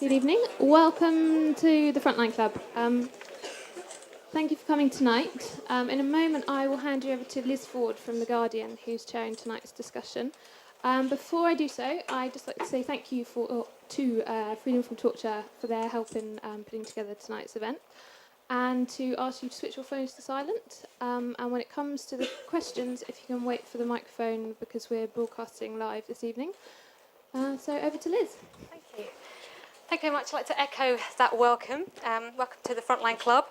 Good evening. Welcome to the Frontline Club. Thank you for coming tonight. In a moment, I will hand you over to Liz Ford from The Guardian, who's chairing tonight's discussion. Before I do so, I'd just like to say thank you to Freedom from Torture for their help in putting together tonight's event, and to ask you to switch your phones to silent. And when it comes to the questions, if you can wait for the microphone, because we're broadcasting live this evening. So over to Liz. Thank you. Thank you very much. I'd like to echo that welcome. Welcome to the Frontline Club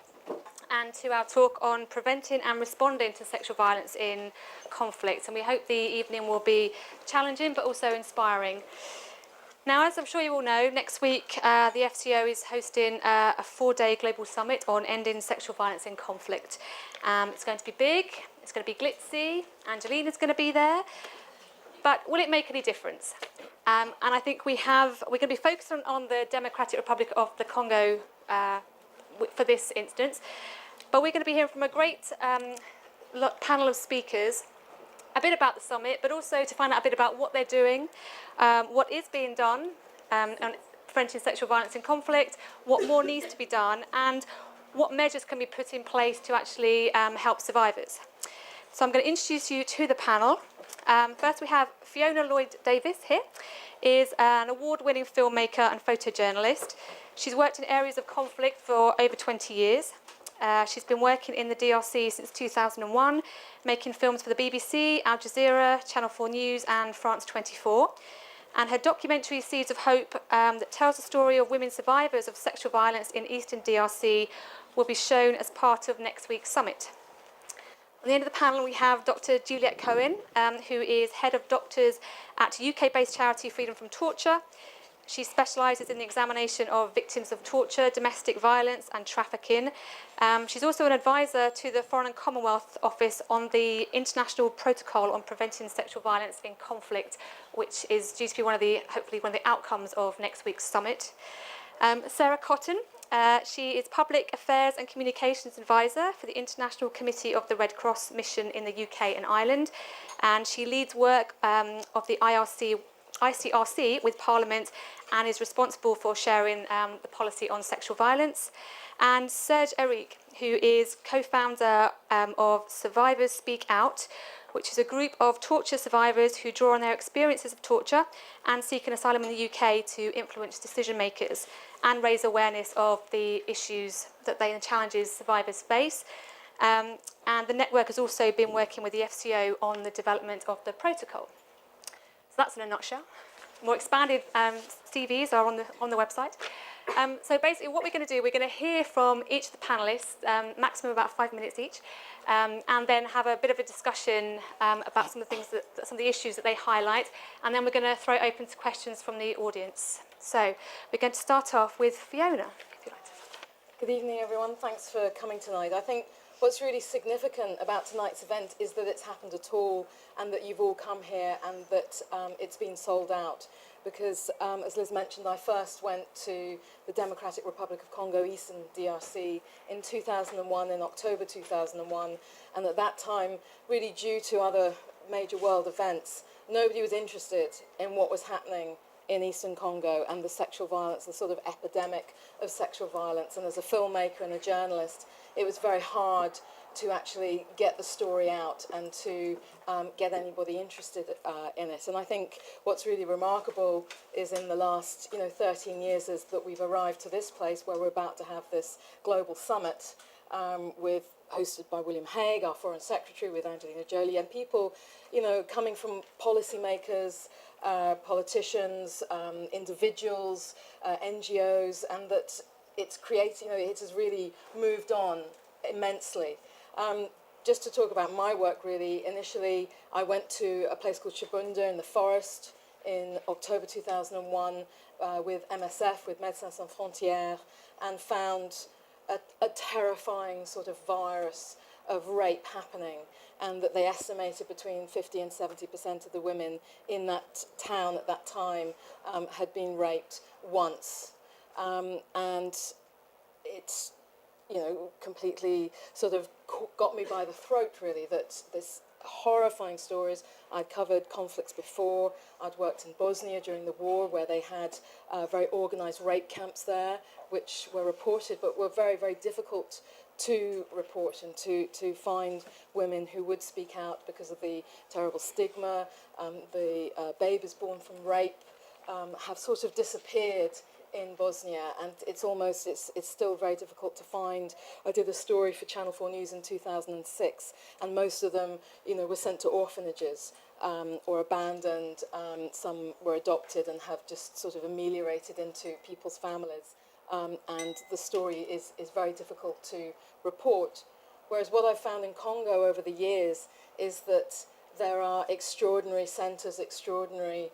and to our talk on preventing and responding to sexual violence in conflict. And we hope the evening will be challenging but also inspiring. Now, as I'm sure you all know, next week the FCO is hosting a 4-day global summit on ending sexual violence in conflict. It's going to be big, it's going to be glitzy, Angelina's going to be there. But will it make any difference? And I think we're going to be focused on the Democratic Republic of the Congo for this instance. But we're going to be hearing from a great panel of speakers, a bit about the summit, but also to find out a bit about what they're doing, what is being done on preventing sexual violence in conflict, what more needs to be done, and what measures can be put in place to actually help survivors. So I'm going to introduce you to the panel. First, we have Fiona Lloyd-Davis here, is an award-winning filmmaker and photojournalist. She's worked in areas of conflict for over 20 years. She's been working in the DRC since 2001, making films for the BBC, Al Jazeera, Channel 4 News and France 24. And her documentary Seeds of Hope, that tells the story of women survivors of sexual violence in Eastern DRC, will be shown as part of next week's summit. At the end of the panel, we have Dr. Juliet Cohen, who is head of doctors at UK-based charity Freedom from Torture. She specialises in the examination of victims of torture, domestic violence and trafficking. She's also an advisor to the Foreign and Commonwealth Office on the International Protocol on Preventing Sexual Violence in Conflict, which is due to be hopefully one of the outcomes of next week's summit. Sarah Cotton. She is Public Affairs and Communications Advisor for the International Committee of the Red Cross Mission in the UK and Ireland, and she leads work of the ICRC with Parliament and is responsible for sharing the policy on sexual violence. And Serge Eric, who is co-founder of Survivors Speak Out, which is a group of torture survivors who draw on their experiences of torture and seek an asylum in the UK to influence decision makers and raise awareness of the issues and challenges survivors face. And the network has also been working with the FCO on the development of the protocol. So that's in a nutshell. More expanded CVs are on the website. So basically what we're going to do, we're going to hear from each of the panellists, maximum about 5 minutes each, and then have a bit of a discussion about some of the things some of the issues that they highlight, and then we're going to throw it open to questions from the audience. So we're going to start off with Fiona, if you'd like to. Good evening, everyone. Thanks for coming tonight. I think what's really significant about tonight's event is that it's happened at all, and that you've all come here, and that it's been sold out. Because, as Liz mentioned, I first went to the Democratic Republic of Congo, Eastern DRC, in 2001, in October 2001, and at that time, really due to other major world events, nobody was interested in what was happening in Eastern Congo and the sexual violence, the sort of epidemic of sexual violence. And as a filmmaker and a journalist, it was very hard to actually get the story out and to get anybody interested in it. And I think what's really remarkable is in the last 13 years is that we've arrived to this place where we're about to have this global summit hosted by William Hague, our Foreign Secretary, with Angelina Jolie, and people coming from policymakers, politicians, individuals, NGOs, and that it's creating, it has really moved on immensely. Just to talk about my work, really, initially I went to a place called Shabunda in the forest in October 2001 with MSF, with Médecins Sans Frontières, and found a terrifying sort of virus of rape happening, and that they estimated between 50 and 70% of the women in that town at that time had been raped once. And it's completely sort of got me by the throat, really, that this horrifying stories. I'd covered conflicts before. I'd worked in Bosnia during the war, where they had very organised rape camps there, which were reported, but were very, very difficult to report and to find women who would speak out because of the terrible stigma. The babies born from rape have sort of disappeared in Bosnia, and it's still very difficult to find. I did a story for Channel 4 News in 2006, and most of them, were sent to orphanages or abandoned. Some were adopted and have just sort of ameliorated into people's families. And the story is very difficult to report. Whereas what I've found in Congo over the years is that there are extraordinary centres, extraordinary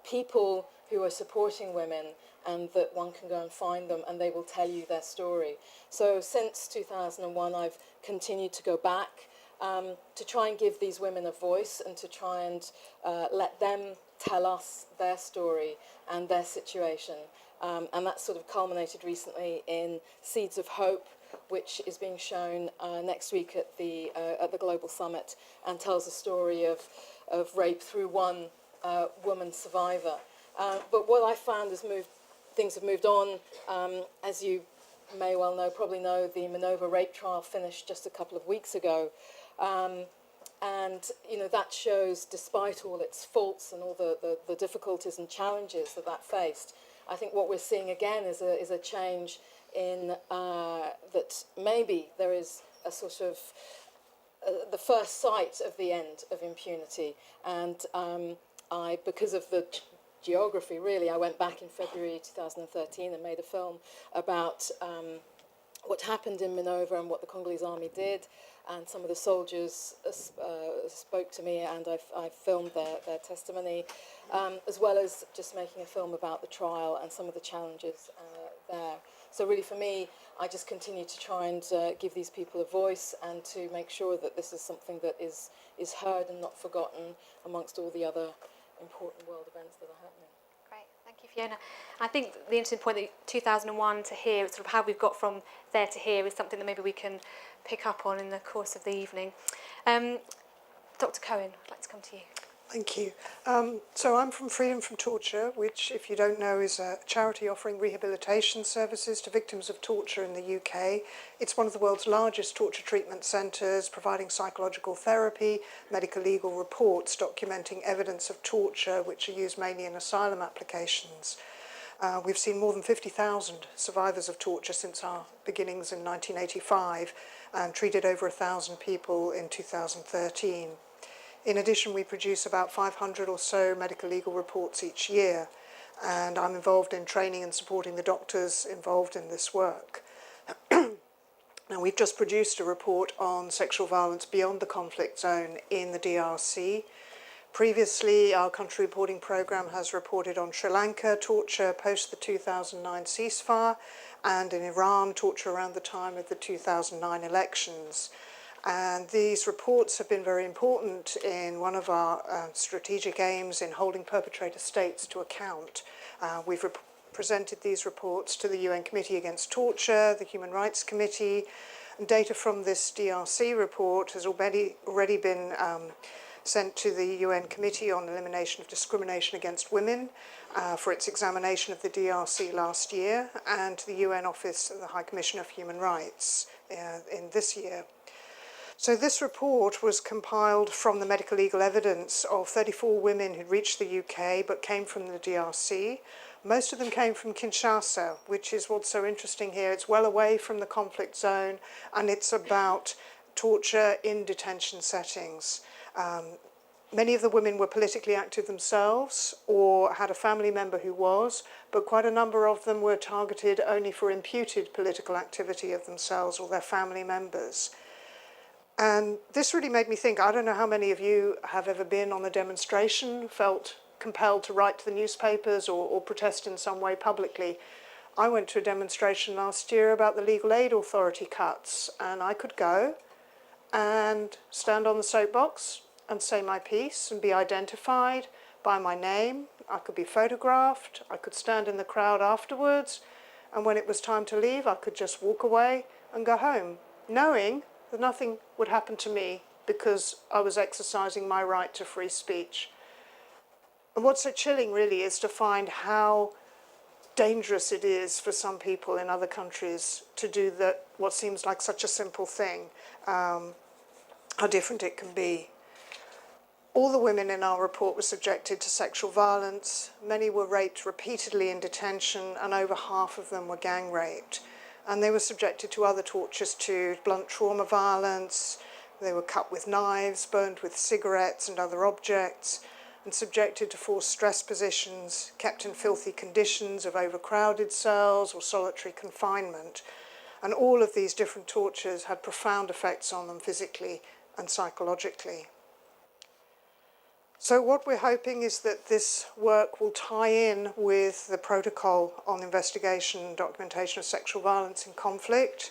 people who are supporting women, and that one can go and find them and they will tell you their story. So since 2001, I've continued to go back to try and give these women a voice and to try and let them tell us their story and their situation. And that sort of culminated recently in Seeds of Hope, which is being shown next week at the Global Summit, and tells the story of rape through one woman survivor. But what I found is things have moved on. As you may well know, probably know, the Minova rape trial finished just a couple of weeks ago. And that shows, despite all its faults and all the difficulties and challenges that faced, I think what we're seeing again is a change in that maybe there is a sort of the first sight of the end of impunity. And because of the geography, really, I went back in February 2013 and made a film about what happened in Minova and what the Congolese army did. And some of the soldiers spoke to me, and I filmed their testimony, as well as just making a film about the trial and some of the challenges there. So really, for me, I just continue to try and give these people a voice, and to make sure that this is something that is heard and not forgotten amongst all the other important world events that are happening. Great, thank you, Fiona. I think the interesting point that 2001 to here, sort of how we've got from there to here, is something that maybe we can pick up on in the course of the evening. Dr. Cohen, I'd like to come to you. Thank you. So I'm from Freedom from Torture, which, if you don't know, is a charity offering rehabilitation services to victims of torture in the UK. It's one of the world's largest torture treatment centres, providing psychological therapy, medical legal reports documenting evidence of torture, which are used mainly in asylum applications. We've seen more than 50,000 survivors of torture since our beginnings in 1985, and treated over 1,000 people in 2013. In addition, we produce about 500 or so medical legal reports each year, and I'm involved in training and supporting the doctors involved in this work. Now, we've just produced a report on sexual violence beyond the conflict zone in the DRC. Previously, our country reporting programme has reported on Sri Lanka torture post the 2009 ceasefire, and in Iran torture around the time of the 2009 elections. And these reports have been very important in one of our strategic aims in holding perpetrator states to account. We've presented these reports to the UN Committee Against Torture, the Human Rights Committee. And data from this DRC report has already been sent to the UN Committee on Elimination of Discrimination Against Women for its examination of the DRC last year, and to the UN Office of the High Commissioner for Human Rights in this year. So this report was compiled from the medical legal evidence of 34 women who reached the UK but came from the DRC. Most of them came from Kinshasa, which is what's so interesting here. It's well away from the conflict zone, and it's about torture in detention settings. Many of the women were politically active themselves or had a family member who was, but quite a number of them were targeted only for imputed political activity of themselves or their family members. And this really made me think, I don't know how many of you have ever been on a demonstration, felt compelled to write to the newspapers or protest in some way publicly. I went to a demonstration last year about the legal aid authority cuts, and I could go and stand on the soapbox and say my piece and be identified by my name. I could be photographed, I could stand in the crowd afterwards, and when it was time to leave, I could just walk away and go home, knowing that nothing would happen to me because I was exercising my right to free speech. And what's so chilling really is to find how dangerous it is for some people in other countries to do that, what seems like such a simple thing, how different it can be. All the women in our report were subjected to sexual violence. Many were raped repeatedly in detention, and over half of them were gang raped. And they were subjected to other tortures too, blunt trauma violence. They were cut with knives, burned with cigarettes and other objects, and subjected to forced stress positions, kept in filthy conditions of overcrowded cells or solitary confinement. And all of these different tortures had profound effects on them physically and psychologically. So what we're hoping is that this work will tie in with the protocol on investigation and documentation of sexual violence in conflict.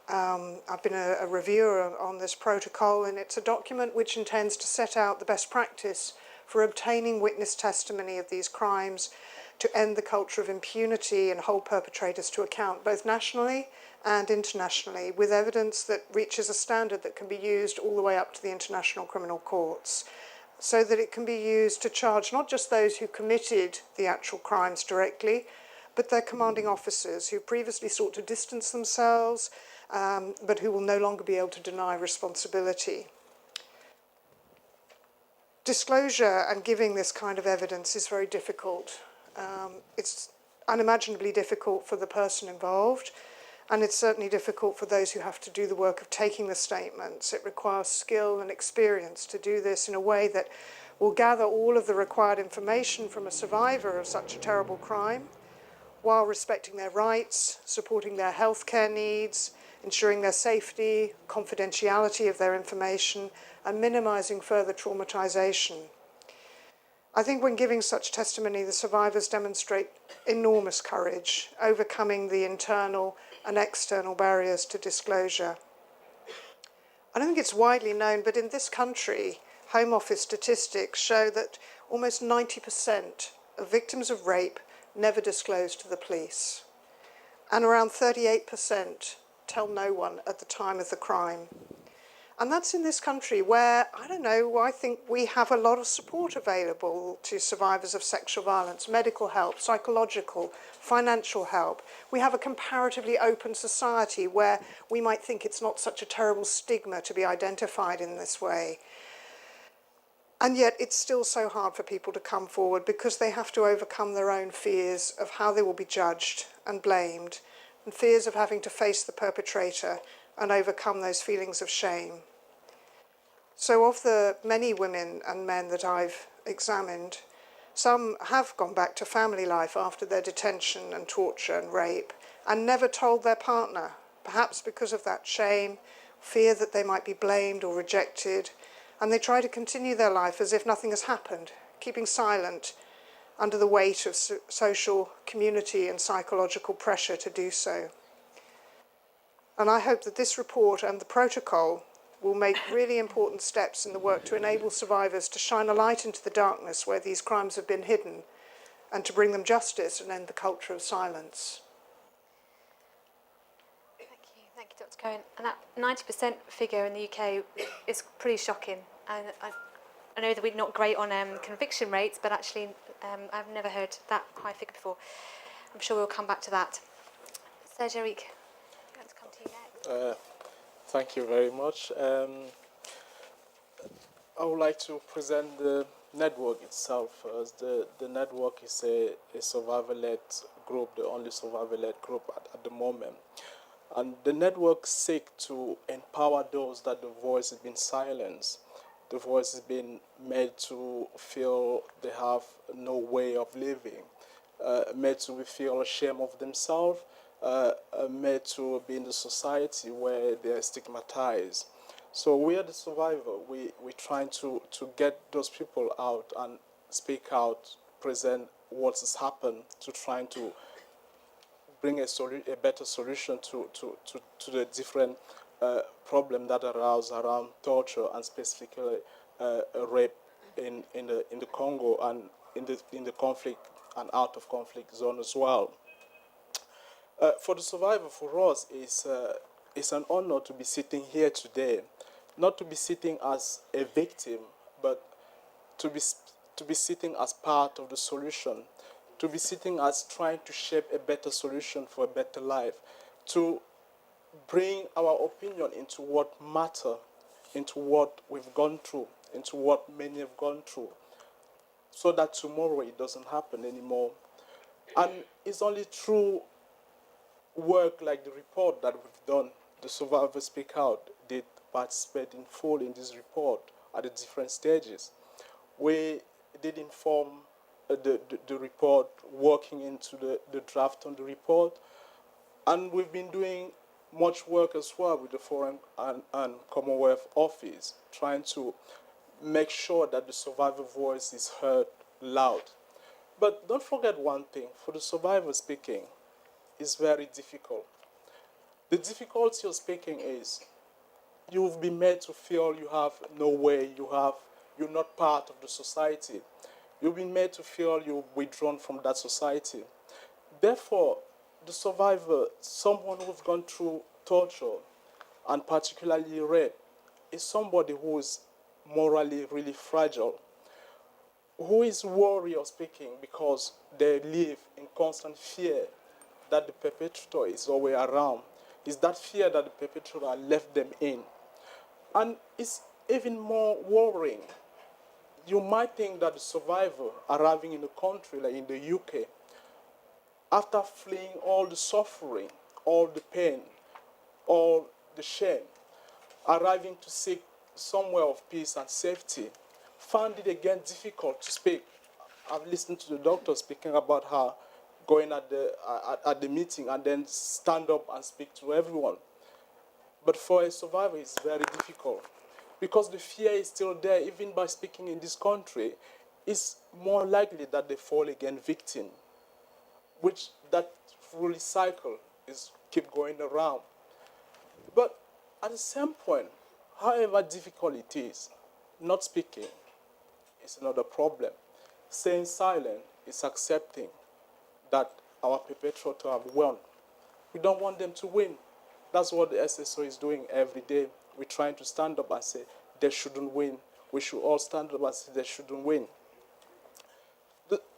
I've been a reviewer on this protocol, and it's a document which intends to set out the best practice for obtaining witness testimony of these crimes, to end the culture of impunity and hold perpetrators to account, both nationally and internationally, with evidence that reaches a standard that can be used all the way up to the international criminal courts, so that it can be used to charge not just those who committed the actual crimes directly, but their commanding officers who previously sought to distance themselves, but who will no longer be able to deny responsibility. Disclosure and giving this kind of evidence is very difficult. It's unimaginably difficult for the person involved, and it's certainly difficult for those who have to do the work of taking the statements. It requires skill and experience to do this in a way that will gather all of the required information from a survivor of such a terrible crime, while respecting their rights, supporting their healthcare needs, ensuring their safety, confidentiality of their information, and minimizing further traumatization. I think when giving such testimony, the survivors demonstrate enormous courage, overcoming the internal and external barriers to disclosure. I don't think it's widely known, but in this country, Home Office statistics show that almost 90% of victims of rape never disclose to the police, and around 38% tell no one at the time of the crime. And that's in this country where, I don't know, I think we have a lot of support available to survivors of sexual violence, medical help, psychological, financial help. We have a comparatively open society where we might think it's not such a terrible stigma to be identified in this way. And yet it's still so hard for people to come forward because they have to overcome their own fears of how they will be judged and blamed, and fears of having to face the perpetrator and overcome those feelings of shame. So of the many women and men that I've examined, some have gone back to family life after their detention and torture and rape and never told their partner, perhaps because of that shame, fear that they might be blamed or rejected, and they try to continue their life as if nothing has happened, keeping silent under the weight of social, community and psychological pressure to do so. And I hope that this report and the protocol will make really important steps in the work to enable survivors to shine a light into the darkness where these crimes have been hidden, and to bring them justice and end the culture of silence. Thank you, Dr. Cohen. And that 90% figure in the UK is pretty shocking. And I know that we're not great on conviction rates, but actually I've never heard that high figure before. I'm sure we'll come back to that. Serge Eric, I'm going to come to you next. Thank you very much. I would like to present the network itself. The network is a survivor-led group, the only survivor-led group at the moment. And the network seeks to empower those that the voice has been silenced. The voice has been made to feel they have no way of living, made to feel ashamed of themselves, made to be in the society where they are stigmatized. So we are the survivor. We're trying to get those people out and speak out, present what has happened, to trying to bring a better solution to the different problems that arise around torture, and specifically rape in the Congo and in the conflict and out of conflict zone as well. For the survivor, for us, it's an honor to be sitting here today, not to be sitting as a victim, but to be sitting as part of the solution, to be sitting as trying to shape a better solution for a better life, to bring our opinion into what matter, into what we've gone through, into what many have gone through, so that tomorrow it doesn't happen anymore. And it's only through work like the report that we've done, the Survivors Speak Out did participate in full in this report at the different stages. We did inform the report, working into the draft on the report, and we've been doing much work as well with the Foreign and Commonwealth Office, trying to make sure that the survivor voice is heard loud. But don't forget one thing, for the survivor speaking, it's very difficult. The difficulty of speaking is you've been made to feel you have no way, you're not part of the society. You've been made to feel you're withdrawn from that society. Therefore, the survivor, someone who's gone through torture, and particularly rape, is somebody who is morally really fragile, who is worried of speaking because they live in constant fear that the perpetrator is always around. It's that fear that the perpetrator left them in. And it's even more worrying. You might think that the survivor arriving in a country like in the UK, after fleeing all the suffering, all the pain, all the shame, arriving to seek somewhere of peace and safety, found it again difficult to speak. I've listened to the doctor speaking about her going at the meeting and then stand up and speak to everyone. But for a survivor, it's very difficult because the fear is still there. Even by speaking in this country, it's more likely that they fall again victim, which that fully cycle is keep going around. But at the same point, however difficult it is, not speaking is another problem. Staying silent is accepting that our perpetrator have won. We don't want them to win. That's what the SSO is doing every day. We're trying to stand up and say they shouldn't win. We should all stand up and say they shouldn't win.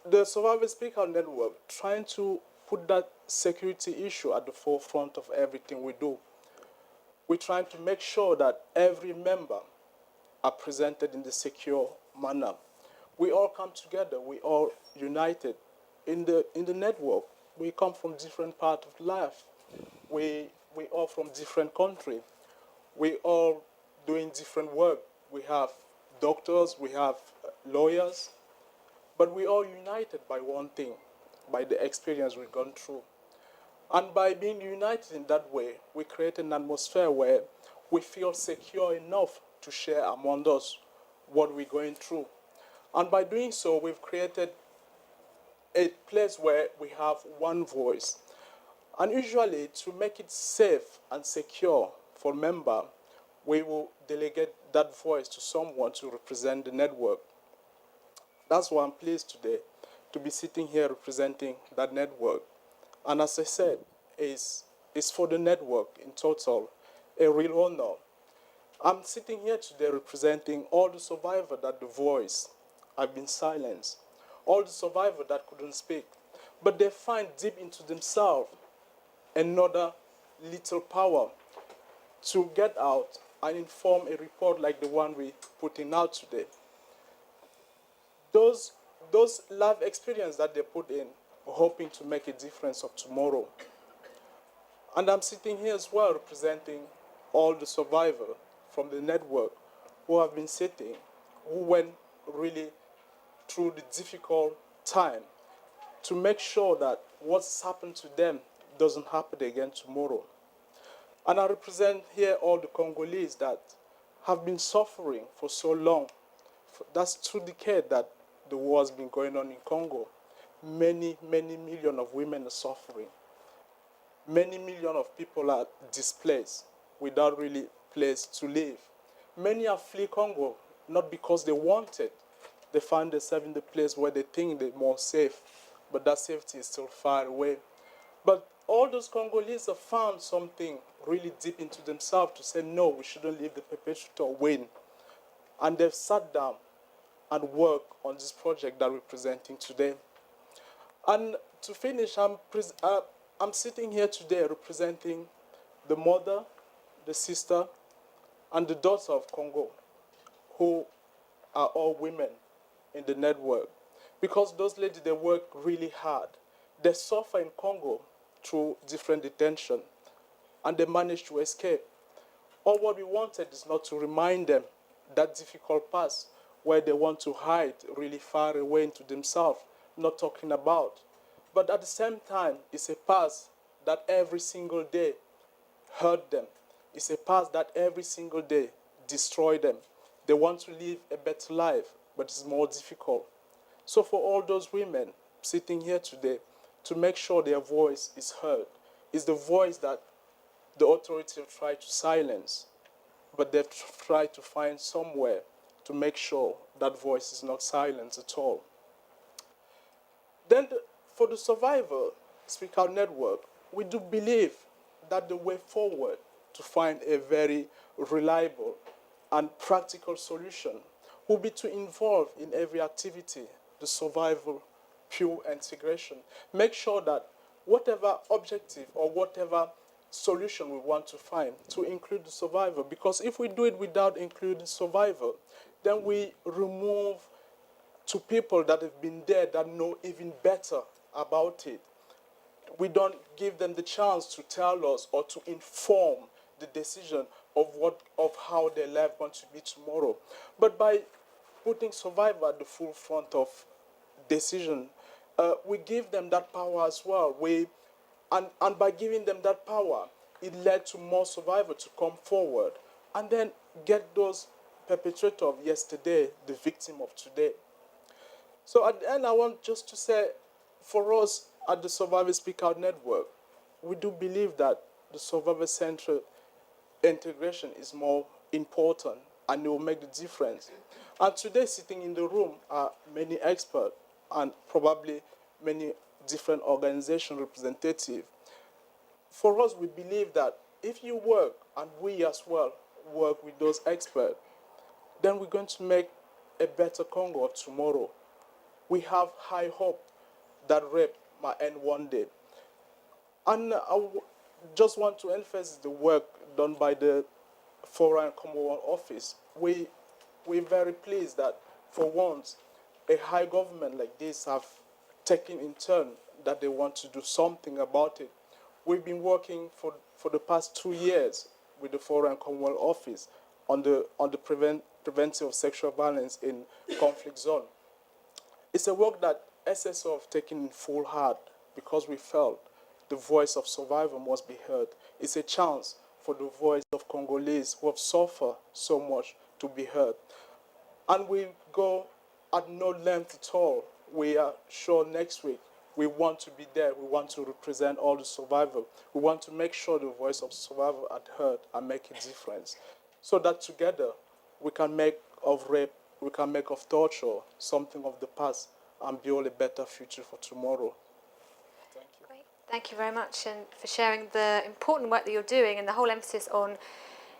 The Survivor Speak Out Network trying to put that security issue at the forefront of everything we do. We're trying to make sure that every member are presented in the secure manner. We all come together. We all united in the network. We come from different parts of life. We all from different countries. We all doing different work. We have doctors, we have lawyers, but we all united by one thing, by the experience we've gone through. And by being united in that way, we create an atmosphere where we feel secure enough to share among us what we're going through. And by doing so, we've created a place where we have one voice. And usually, to make it safe and secure for member, we will delegate that voice to someone to represent the network. That's why I'm pleased today to be sitting here representing that network. And as I said, it's for the network in total a real honor. I'm sitting here today representing all the survivors that the voice have been silenced, all the survivors that couldn't speak, but they find deep into themselves another little power to get out and inform a report like the one we're putting out today. Those life experiences that they put in, hoping to make a difference of tomorrow. And I'm sitting here as well representing all the survivors from the network who have been sitting, who went really through the difficult time to make sure that what's happened to them doesn't happen again tomorrow. And I represent here all the Congolese that have been suffering for so long. That's 2 decades that the war has been going on in Congo. Many, many millions of women are suffering. Many millions of people are displaced without really place to live. Many have fled Congo, not because they wanted. They find themselves in the place where they think they're more safe, but that safety is still far away. But all those Congolese have found something really deep into themselves to say, no, we shouldn't leave the perpetrator win. And they've sat down and worked on this project that we're presenting today. And to finish, I'm sitting here today representing the mother, the sister, and the daughter of Congo, who are all women in the network. Because those ladies, they work really hard. They suffer in Congo through different detention, and they manage to escape. All what we wanted is not to remind them that difficult past where they want to hide really far away into themselves, not talking about. But at the same time, it's a past that every single day hurt them. It's a past that every single day destroyed them. They want to live a better life, but it's more difficult. So for all those women sitting here today, to make sure their voice is heard, is the voice that the authorities have tried to silence, but they've tried to find somewhere to make sure that voice is not silenced at all. Then for the Survivor Speak Out Network, we do believe that the way forward to find a very reliable and practical solution will be to involve in every activity the survival, pure integration. Make sure that whatever objective or whatever solution we want to find, to include the survivor. Because if we do it without including survivor, then we remove to people that have been there that know even better about it. We don't give them the chance to tell us or to inform the decision of how their life going to be tomorrow. But by putting survivor at the forefront of decision, we give them that power as well. And by giving them that power, it led to more survivors to come forward and then get those perpetrators of yesterday, the victim of today. So at the end, I want just to say, for us at the Survivor Speak Out Network, we do believe that the survivor-centered integration is more important and it will make the difference. And today, sitting in the room are many experts and probably many different organization representatives. For us, we believe that if you work, and we as well work with those experts, then we're going to make a better Congo tomorrow. We have high hope that rape might end one day. And just want to emphasize the work done by the Foreign and Commonwealth Office. We're very pleased that for once, a high government like this have taken in turn that they want to do something about it. We've been working for the past 2 years with the Foreign and Commonwealth Office on the prevention of sexual violence in conflict zone. It's a work that SSO have taken in full heart because we felt the voice of survivor must be heard. It's a chance for the voice of Congolese who have suffered so much to be heard. And we go at no length at all. We are sure next week we want to be there. We want to represent all the survivors. We want to make sure the voice of survivor are heard and make a difference. So that together we can make of rape, we can make of torture something of the past and build a better future for tomorrow. Thank you. Great. Thank you very much and for sharing the important work that you're doing and the whole emphasis on,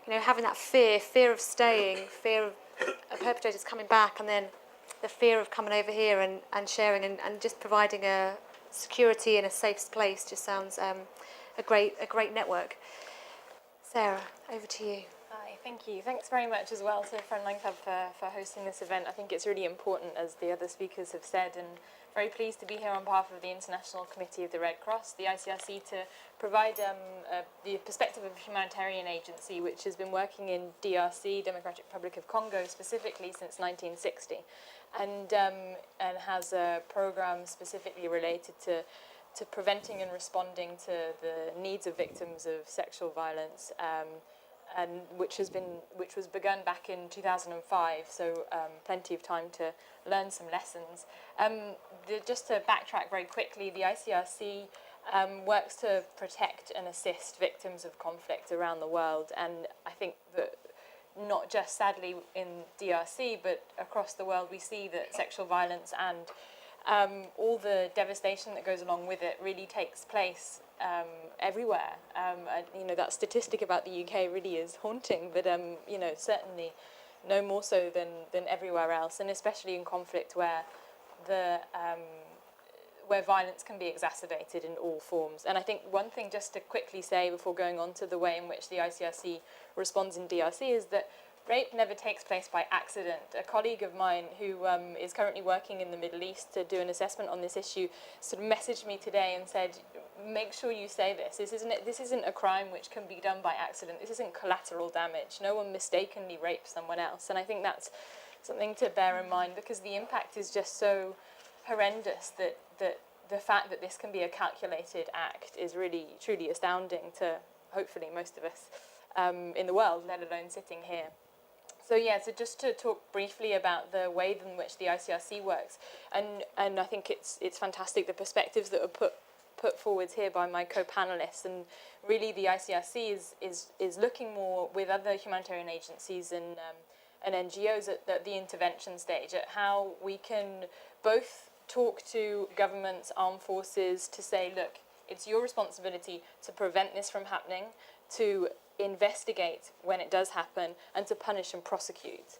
having that fear of staying, fear of perpetrators coming back, and then the fear of coming over here and sharing and just providing a security and a safe place just sounds a great network. Sarah, over to you. Hi, thank you. Thanks very much as well to the Frontline Club for hosting this event. I think it's really important, as the other speakers have said, and very pleased to be here on behalf of the International Committee of the Red Cross, the ICRC, to provide the perspective of a humanitarian agency which has been working in DRC, Democratic Republic of Congo, specifically since 1960, and has a program specifically related to preventing and responding to the needs of victims of sexual violence, and which was begun back in 2005. So plenty of time to learn some lessons. Just to backtrack very quickly, the ICRC works to protect and assist victims of conflict around the world, and I think that not just sadly in DRC, but across the world, we see that sexual violence and all the devastation that goes along with it really takes place everywhere. That statistic about the UK really is haunting, but certainly no more so than everywhere else, and especially in conflict where where violence can be exacerbated in all forms. And I think one thing just to quickly say before going on to the way in which the ICRC responds in DRC is that rape never takes place by accident. A colleague of mine who is currently working in the Middle East to do an assessment on this issue sort of messaged me today and said, make sure you say this. This isn't a crime which can be done by accident. This isn't collateral damage. No one mistakenly rapes someone else. And I think that's something to bear in mind, because the impact is just so horrendous that the fact that this can be a calculated act is really, truly astounding to, hopefully, most of us in the world, let alone sitting here. So just to talk briefly about the way in which the ICRC works, and I think it's fantastic the perspectives that are put forward here by my co-panelists, and really the ICRC is looking more with other humanitarian agencies and NGOs at the intervention stage, at how we can both talk to governments, armed forces, to say, look, it's your responsibility to prevent this from happening, to investigate when it does happen, and to punish and prosecute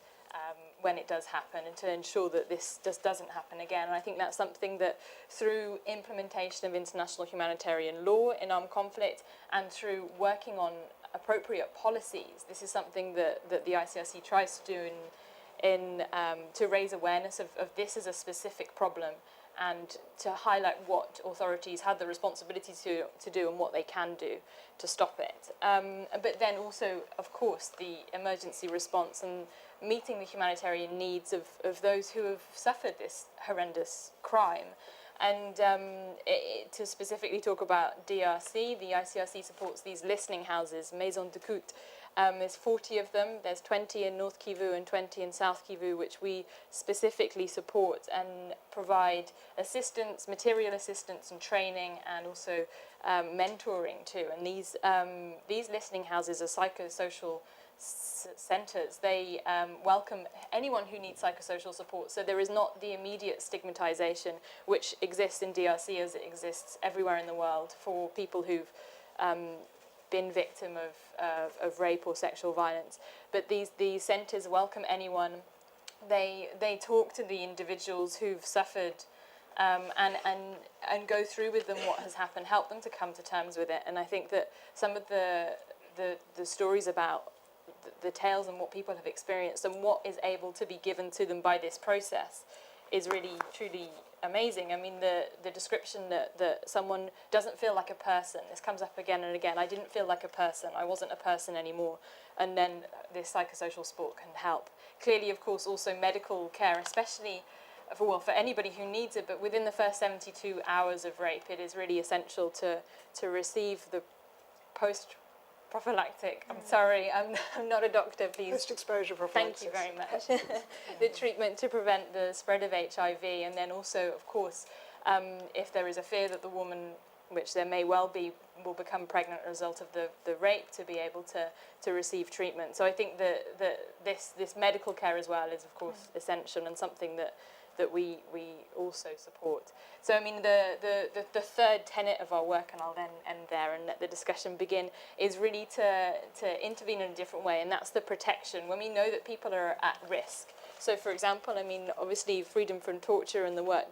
when it does happen, and to ensure that this just doesn't happen again. And I think that's something that through implementation of international humanitarian law in armed conflict and through working on appropriate policies, this is something that the ICRC tries to do to raise awareness of this as a specific problem, and to highlight what authorities have the responsibility to do and what they can do to stop it. But then also, of course, the emergency response and meeting the humanitarian needs of those who have suffered this horrendous crime. And to specifically talk about DRC, the ICRC supports these listening houses, maisons d'écoute. There's 40 of them. There's 20 in North Kivu and 20 in South Kivu, which we specifically support and provide assistance, material assistance and training, and also mentoring too. And these listening houses are psychosocial centres. They welcome anyone who needs psychosocial support. So there is not the immediate stigmatisation which exists in DRC as it exists everywhere in the world for people who've been victim of rape or sexual violence. But these centres welcome anyone. They talk to the individuals who've suffered and go through with them what has happened, help them to come to terms with it. And I think that some of the stories about the tales and what people have experienced and what is able to be given to them by this process is really, truly amazing. I mean, the description that someone doesn't feel like a person, this comes up again and again. I didn't feel like a person. I wasn't a person anymore. And then this psychosocial support can help. Clearly, of course, also medical care, especially for anybody who needs it, but within the first 72 hours of rape, it is really essential to receive the post-prophylactic, I'm sorry, I'm not a doctor, please. Post-exposure prophylaxis. Thank you very much. The treatment to prevent the spread of HIV, and then also, of course, if there is a fear that the woman, which there may well be, will become pregnant as a result of the rape, to be able to receive treatment. So I think that this medical care as well is, of course, essential, and something that we also support. So I mean, the third tenet of our work, and I'll then end there and let the discussion begin, is really to intervene in a different way, and that's the protection. When we know that people are at risk. So for example, I mean, obviously freedom from torture and the work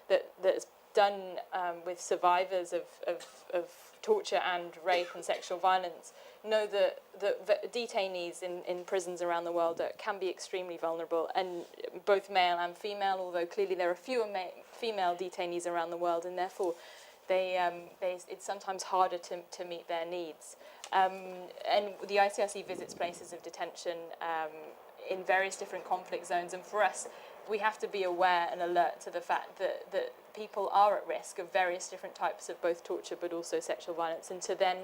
that's done with survivors of torture and rape and sexual violence, know that detainees in prisons around the world can be extremely vulnerable, and both male and female, although clearly there are fewer female detainees around the world, and therefore it's sometimes harder to meet their needs. And the ICRC visits places of detention in various different conflict zones, and for us, we have to be aware and alert to the fact that people are at risk of various different types of both torture but also sexual violence, and to then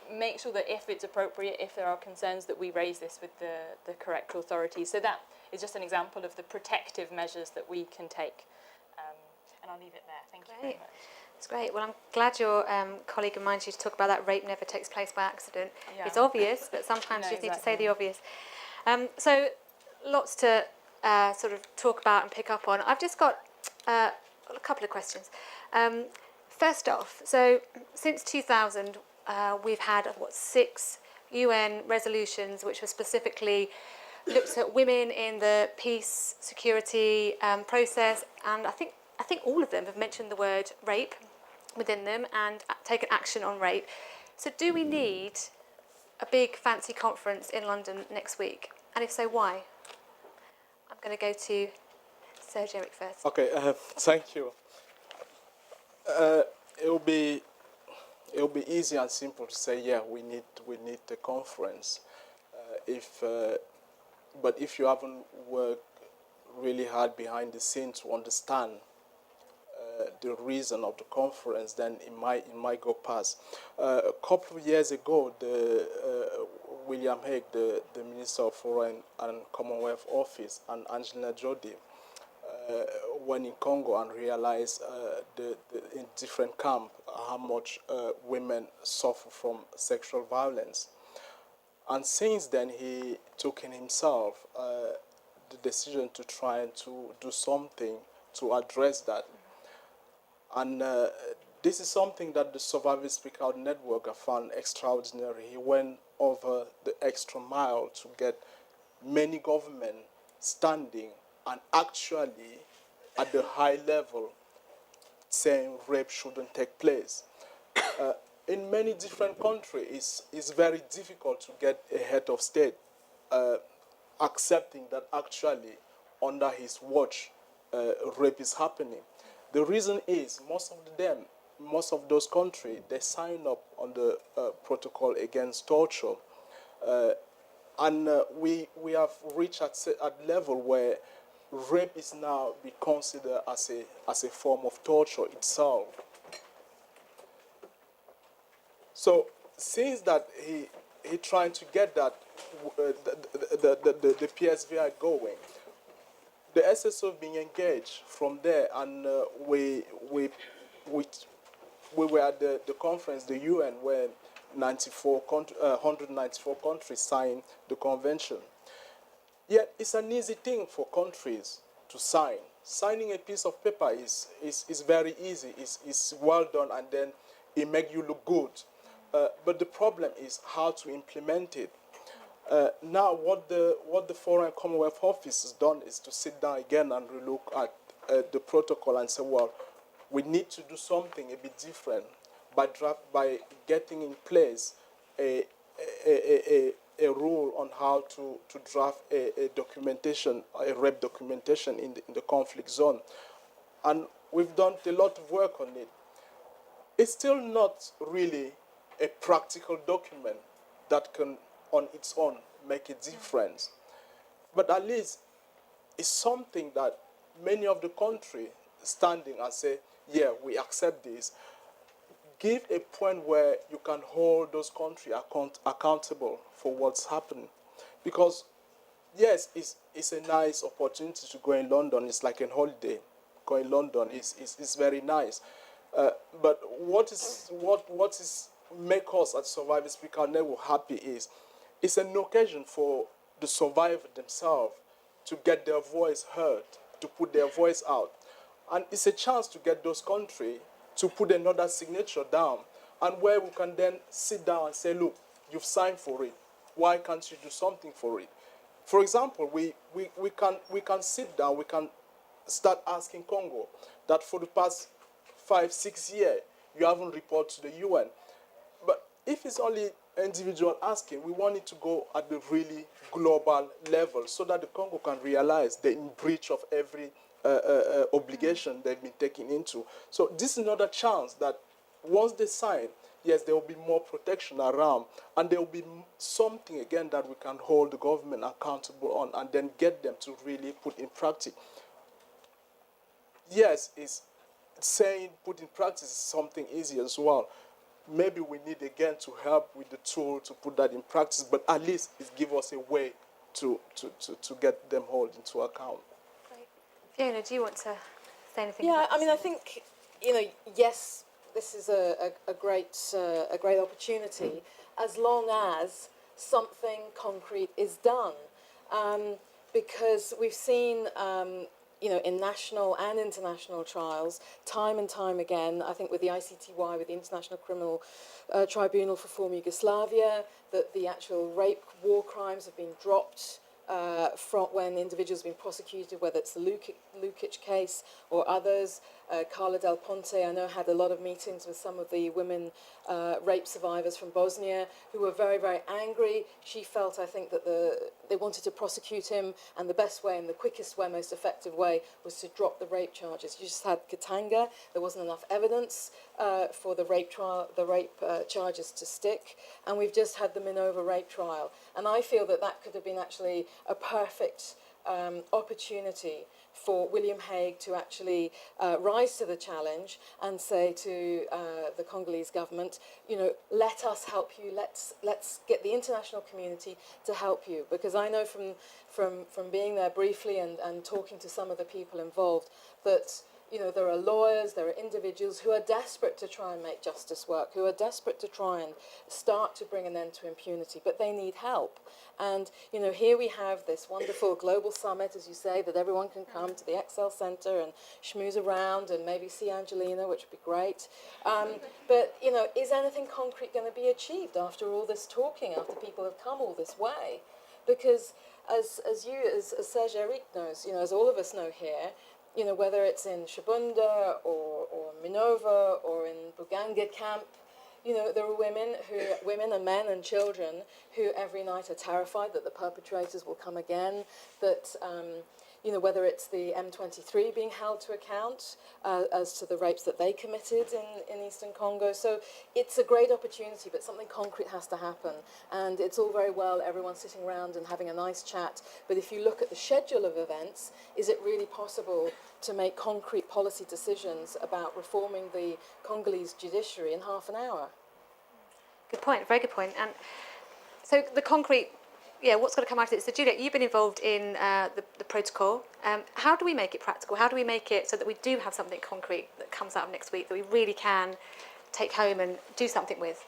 make sure that if it's appropriate, if there are concerns, that we raise this with the correct authorities. So that is just an example of the protective measures that we can take. And I'll leave it there. Thank you very much. That's great. Well, I'm glad your colleague reminds you to talk about that rape never takes place by accident. Yeah. It's obvious, but sometimes No, you just need to exactly. say the obvious. So lots to sort of talk about and pick up on. I've just got A couple of questions. First off, so since 2000, we've had 6 UN resolutions which were specifically looked at women in the peace, security process, and I think all of them have mentioned the word rape within them and taken action on rape. So do we need a big fancy conference in London next week? And if so, why? I'm going to go to Serge Eric first. Okay, thank you. It'll be easy and simple to say, yeah, we need a conference. But if you haven't worked really hard behind the scenes to understand the reason of the conference, then it might go past. A couple of years ago, William Hague, the Minister of Foreign and Commonwealth Office, and Angelina Jolie went in Congo and realized in different camps how much women suffer from sexual violence. And since then, he took in himself the decision to try and to do something to address that. And this is something that the Survivors Speak Out Network have found extraordinary. He went over the extra mile to get many governments standing and actually at the high level saying rape shouldn't take place. In many different countries, it's very difficult to get a head of state accepting that actually under his watch rape is happening. The reason is most of those countries, they sign up on the protocol against torture. And we have reached at level where rape is now be considered as a form of torture itself. So since that he trying to get that the PSVI going, the SSO being engaged from there, and we were at the conference, the UN, where 194 countries signed the convention. Yet it's an easy thing for countries to sign. Signing a piece of paper is very easy. It's well done, and then it makes you look good. But the problem is how to implement it. Now, what the Foreign Commonwealth Office has done is to sit down again and relook at the protocol and say, well, we need to do something a bit different by getting in place a rule on how to draft a documentation, a rape documentation in the conflict zone. And we've done a lot of work on it. It's still not really a practical document that can, on its own, make a difference. But at least it's something that many of the countries standing and say, yeah, we accept this, give a point where you can hold those countries accountable for what's happening. Because, yes, it's a nice opportunity to go in London. It's like a holiday. Going in London is very nice. But what is make us at Survivors Speak Out Network happy is it's an occasion for the survivors themselves to get their voice heard, to put their voice out. And it's a chance to get those countries to put another signature down, and where we can then sit down and say, look, you've signed for it. Why can't you do something for it? For example, we can sit down, we can start asking Congo that for the past 5-6 years, you haven't reported to the UN. But if it's only individual asking, we want it to go at the really global level so that the Congo can realize they're in breach of every obligation they've been taken into. So this is another chance that once they sign, yes, there will be more protection around, and there will be something again that we can hold the government accountable on, and then get them to really put in practice. Yes, it's saying put in practice is something easy as well. Maybe we need again to help with the tool to put that in practice, but at least it gives us a way to get them held into account. Great. Fiona, do you want to say anything? Yeah, about I mean, this? I think, yes, this is a great opportunity, as long as something concrete is done, because we've seen, in national and international trials, time and time again. I think with the ICTY, with the International Criminal Tribunal for former Yugoslavia, that the actual rape war crimes have been dropped from when individuals have been prosecuted, whether it's the Lukic case or others. Carla Del Ponte, I know, had a lot of meetings with some of the women rape survivors from Bosnia who were very, very angry. She felt, I think, that they wanted to prosecute him, and the best way and the quickest way, most effective way, was to drop the rape charges. You just had Katanga. There wasn't enough evidence for the rape charges to stick, and we've just had the Minova rape trial. And I feel that that could have been actually a perfect opportunity for William Hague to actually rise to the challenge and say to the Congolese government, let us help you. Let's get the international community to help you, because I know from being there briefly and talking to some of the people involved that there are lawyers, there are individuals who are desperate to try and make justice work, who are desperate to try and start to bring an end to impunity, but they need help. And, here we have this wonderful global summit, as you say, that everyone can come to the Excel Centre and schmooze around and maybe see Angelina, which would be great. But, is anything concrete going to be achieved after all this talking, after people have come all this way? Because as Serge Eric knows, as all of us know here, whether it's in Shabunda or Minova or in Buganga camp, there are women and men and children who every night are terrified that the perpetrators will come again, that, whether it's the M23 being held to account as to the rapes that they committed in Eastern Congo. So it's a great opportunity, but something concrete has to happen. And it's all very well everyone sitting around and having a nice chat, but if you look at the schedule of events, is it really possible to make concrete policy decisions about reforming the Congolese judiciary in half an hour? Good point, very good point. And so the concrete, what's going to come out of it? So Juliet, you've been involved in the protocol. How do we make it practical? How do we make it so that we do have something concrete that comes out of next week that we really can take home and do something with?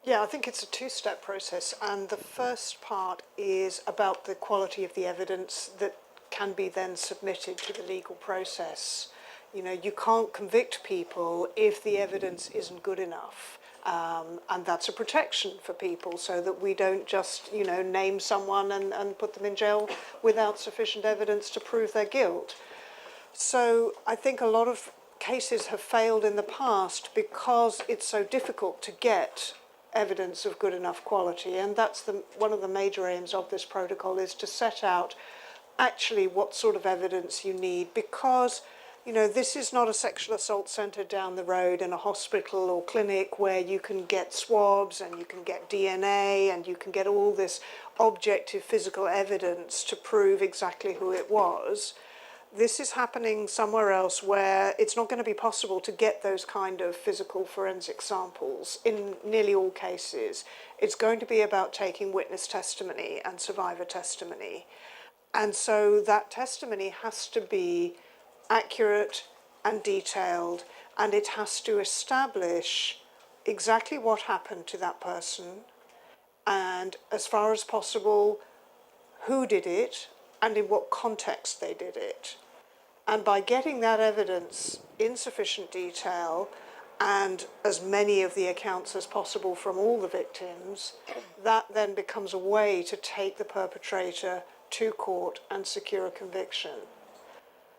Yeah, I think it's a two-step process, and the first part is about the quality of the evidence that can be then submitted to the legal process. You can't convict people if the evidence isn't good enough. And that's a protection for people, so that we don't just, name someone and put them in jail without sufficient evidence to prove their guilt. So I think a lot of cases have failed in the past because it's so difficult to get evidence of good enough quality, and that's one of the major aims of this protocol, is to set out actually what sort of evidence you need, because this is not a sexual assault centre down the road in a hospital or clinic where you can get swabs and you can get DNA and you can get all this objective physical evidence to prove exactly who it was. This is happening somewhere else where it's not going to be possible to get those kind of physical forensic samples in nearly all cases. It's going to be about taking witness testimony and survivor testimony. And so that testimony has to be accurate and detailed, and it has to establish exactly what happened to that person, and as far as possible, who did it and in what context they did it. And by getting that evidence in sufficient detail and as many of the accounts as possible from all the victims, that then becomes a way to take the perpetrator to court and secure a conviction.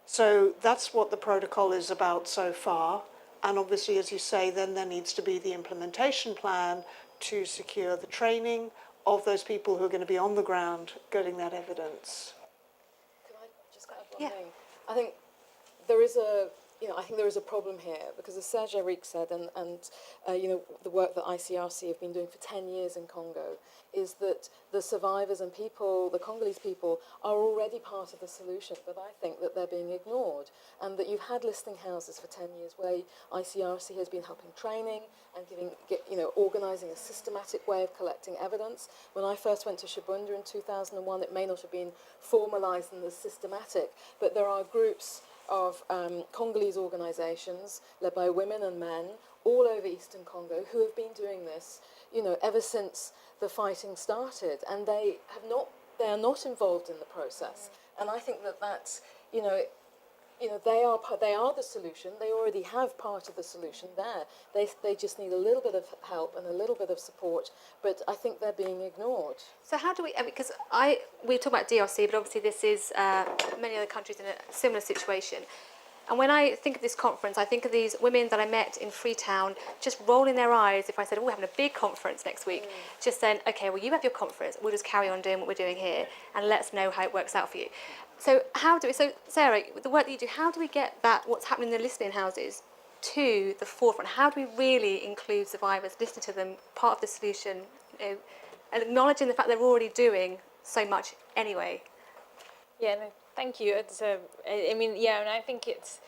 So that's what the protocol is about so far. And obviously, as you say, then there needs to be the implementation plan to secure the training of those people who are going to be on the ground getting that evidence. Can I just add one thing? I think there is a problem here, because as Serge Eric said, and the work that ICRC have been doing for 10 years in Congo, is that the survivors and people, the Congolese people, are already part of the solution, but I think that they're being ignored, and that you've had listening houses for 10 years where ICRC has been helping training and organising a systematic way of collecting evidence. When I first went to Shabunda in 2001, it may not have been formalised and as systematic, but there are groups of Congolese organisations led by women and men all over Eastern Congo who have been doing this, ever since the fighting started, and they are not involved in the process. And I think that that's, you know, they are the solution. They already have part of the solution there. They just need a little bit of help and a little bit of support. But I think they're being ignored. So how do we, because we talk about DRC, but obviously this is many other countries in a similar situation. And when I think of this conference, I think of these women that I met in Freetown just rolling their eyes if I said, oh, we're having a big conference next week. Just saying, okay, well, you have your conference, we'll just carry on doing what we're doing here and let's know how it works out for you. So so Sarah, the work that you do, how do we get that, what's happening in the listening houses, to the forefront? How do we really include survivors, listen to them, part of the solution, and acknowledging the fact they're already doing so much anyway? Yeah, no, thank you. It's I mean, yeah, and I think it's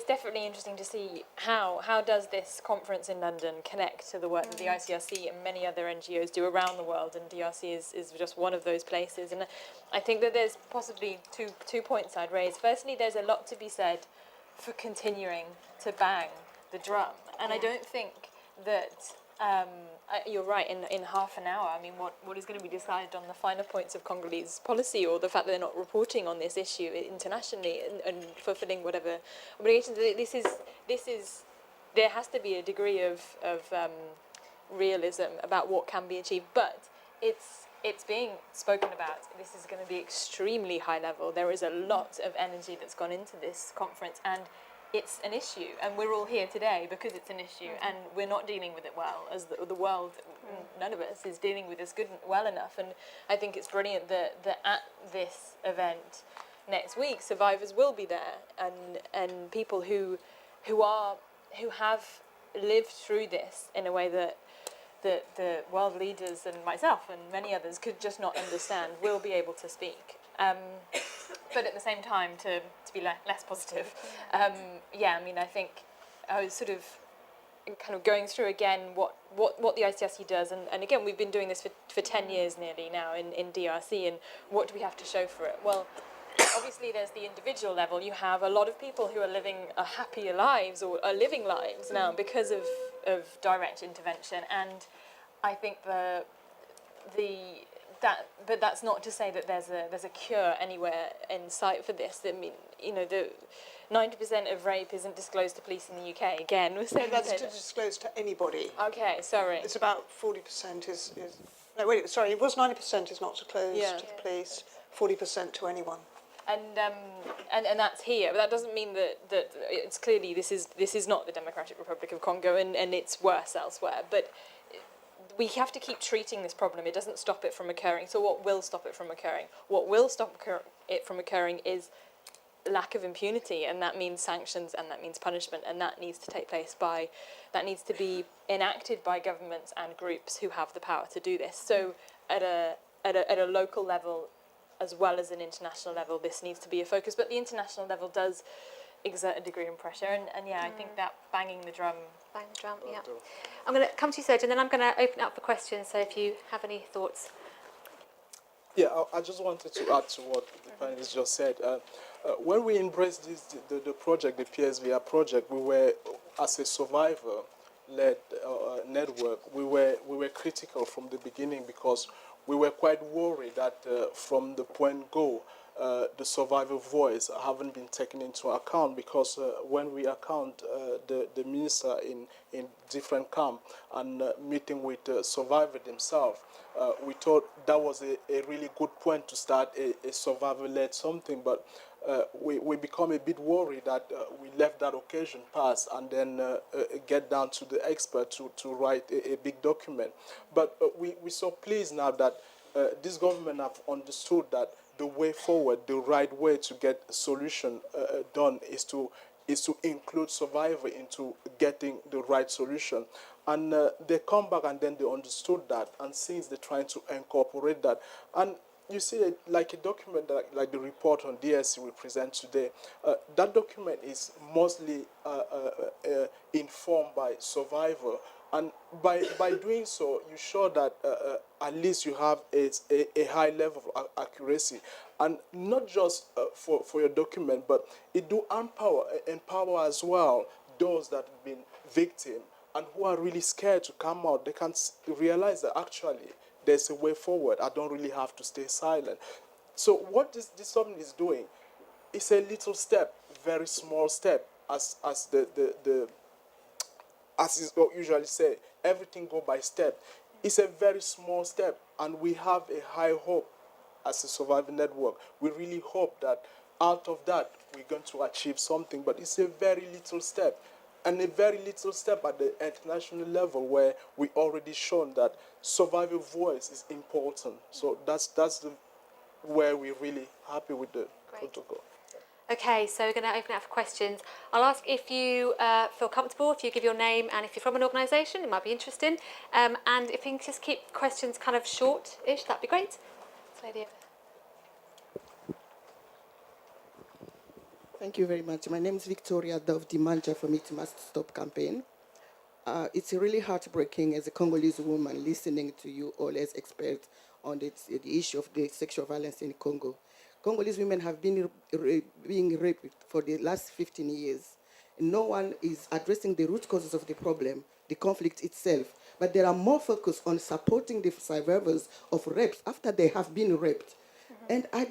definitely interesting to see how does this conference in London connect to the work that the ICRC and many other NGOs do around the world, and DRC is just one of those places. And I think that there's possibly two points I'd raise. Firstly, there's a lot to be said for continuing to bang the drum, and I don't think that you're right. In half an hour, I mean, what is going to be decided on the finer points of Congolese policy, or the fact that they're not reporting on this issue internationally and fulfilling whatever obligations? This is there has to be a degree of realism about what can be achieved, but it's being spoken about. This is going to be extremely high level. There is a lot of energy that's gone into this conference, and it's an issue, and we're all here today because it's an issue, and we're not dealing with it well, as the world, none of us is dealing with this well enough. And I think it's brilliant that at this event next week, survivors will be there, and people who have lived through this in a way that the world leaders and myself and many others could just not understand will be able to speak. But at the same time, to be less positive, yeah, I mean, I think I was sort of kind of going through again what the ICRC does, and again, we've been doing this for 10 years nearly now in DRC, and what do we have to show for it? Well, obviously there's the individual level. You have a lot of people who are living happier lives, or are living lives now because of direct intervention, and I think but that's not to say that there's a cure anywhere in sight for this. I mean, you know, the 90% of rape isn't disclosed to police in the UK. Again, we're saying That's to disclose to anybody. Okay, sorry. It's about 40% is no, wait, sorry, it was 90% is not disclosed to the police, 40% to anyone. And that's here, but that doesn't mean that it's clearly this is not the Democratic Republic of Congo, and it's worse elsewhere. But we have to keep treating this problem. It doesn't stop it from occurring. So what will stop it from occurring? What will stop it from occurring is lack of impunity, and that means sanctions, and that means punishment, and that needs to take place that needs to be enacted by governments and groups who have the power to do this. So at a local level, as well as an international level, this needs to be a focus. But the international level does exert a degree of pressure, and yeah, I think that banging the drum. Bang the drum, yeah. I'm going to come to you, Serge, and then I'm going to open it up for questions, so if you have any thoughts. Yeah, I just wanted to add to what the panelists just said. When we embraced the project, the PSVR project, we were, as a survivor-led network, we were critical from the beginning, because we were quite worried that from the point go, the survivor voice haven't been taken into account, because when we account the minister in different camp and meeting with the survivor themselves, we thought that was a really good point to start a survivor-led something, but we become a bit worried that we left that occasion pass and then get down to the expert to write a big document. But we're so pleased now that this government have understood that the way forward, the right way to get a solution done is to include survivor into getting the right solution. And they come back and then they understood that, and since they're trying to incorporate that. And you see, like a document like the report on DRC we present today, that document is mostly informed by survivor. And by doing so, you show that at least you have a high level of accuracy. And not just for your document, but it do empower as well those that have been victim and who are really scared to come out. They can realize that actually there's a way forward. I don't really have to stay silent. So what this summit is doing, it's a little step, very small step, as the as is usually said, everything go by step. It's a very small step, and we have a high hope as a survivor network. We really hope that out of that we're going to achieve something, but it's a very little step, and a very little step at the international level where we already shown that survivor voice is important. So that's the where we're really happy with the protocol. Okay, so we're going to open it up for questions. I'll ask if you feel comfortable, if you give your name and if you're from an organisation, it might be interesting. And if you can just keep questions kind of short-ish, that'd be great. This lady over Thank you very much. My name is Victoria Dove, the manager from It Must Stop campaign. It's really heartbreaking as a Congolese woman listening to you all as experts on the issue of the sexual violence in Congo. Congolese women have been being raped for the last 15 years. No one is addressing the root causes of the problem, the conflict itself, but there are more focus on supporting the survivors of rapes after they have been raped. And I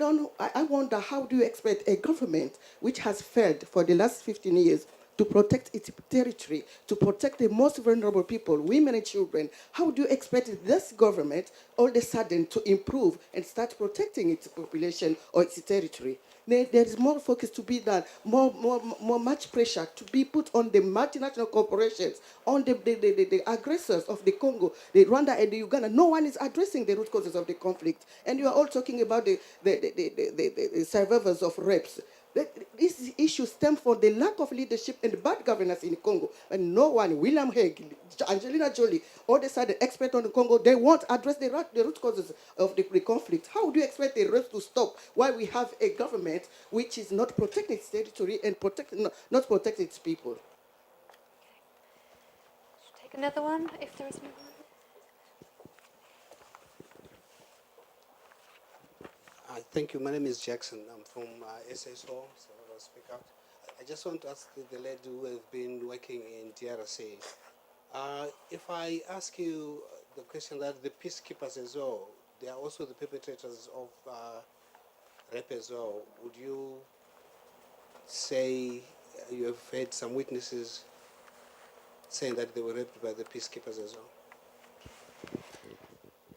wonder, how do you expect a government which has failed for the last 15 years to protect its territory, to protect the most vulnerable people, women and children? How do you expect this government all of a sudden to improve and start protecting its population or its territory? There is more focus to be done, much pressure to be put on the multinational corporations, on the aggressors of the Congo, the Rwanda and the Uganda. No one is addressing the root causes of the conflict. And you are all talking about the survivors of rapes. This issue stems from the lack of leadership and bad governance in Congo. And no one, William Hague, Angelina Jolie, all the sudden expert on the Congo, they won't address the root causes of the conflict. How do you expect the rapes to stop while we have a government which is not protecting its territory and not protecting its people? Should we take another one, if there is one? Thank you. My name is Jackson. I'm from SSO, so I'll speak out. I just want to ask the lady who has been working in DRC, if I ask you the question that the peacekeepers as well, they are also the perpetrators of rape as well, would you say you have had some witnesses saying that they were raped by the peacekeepers as well?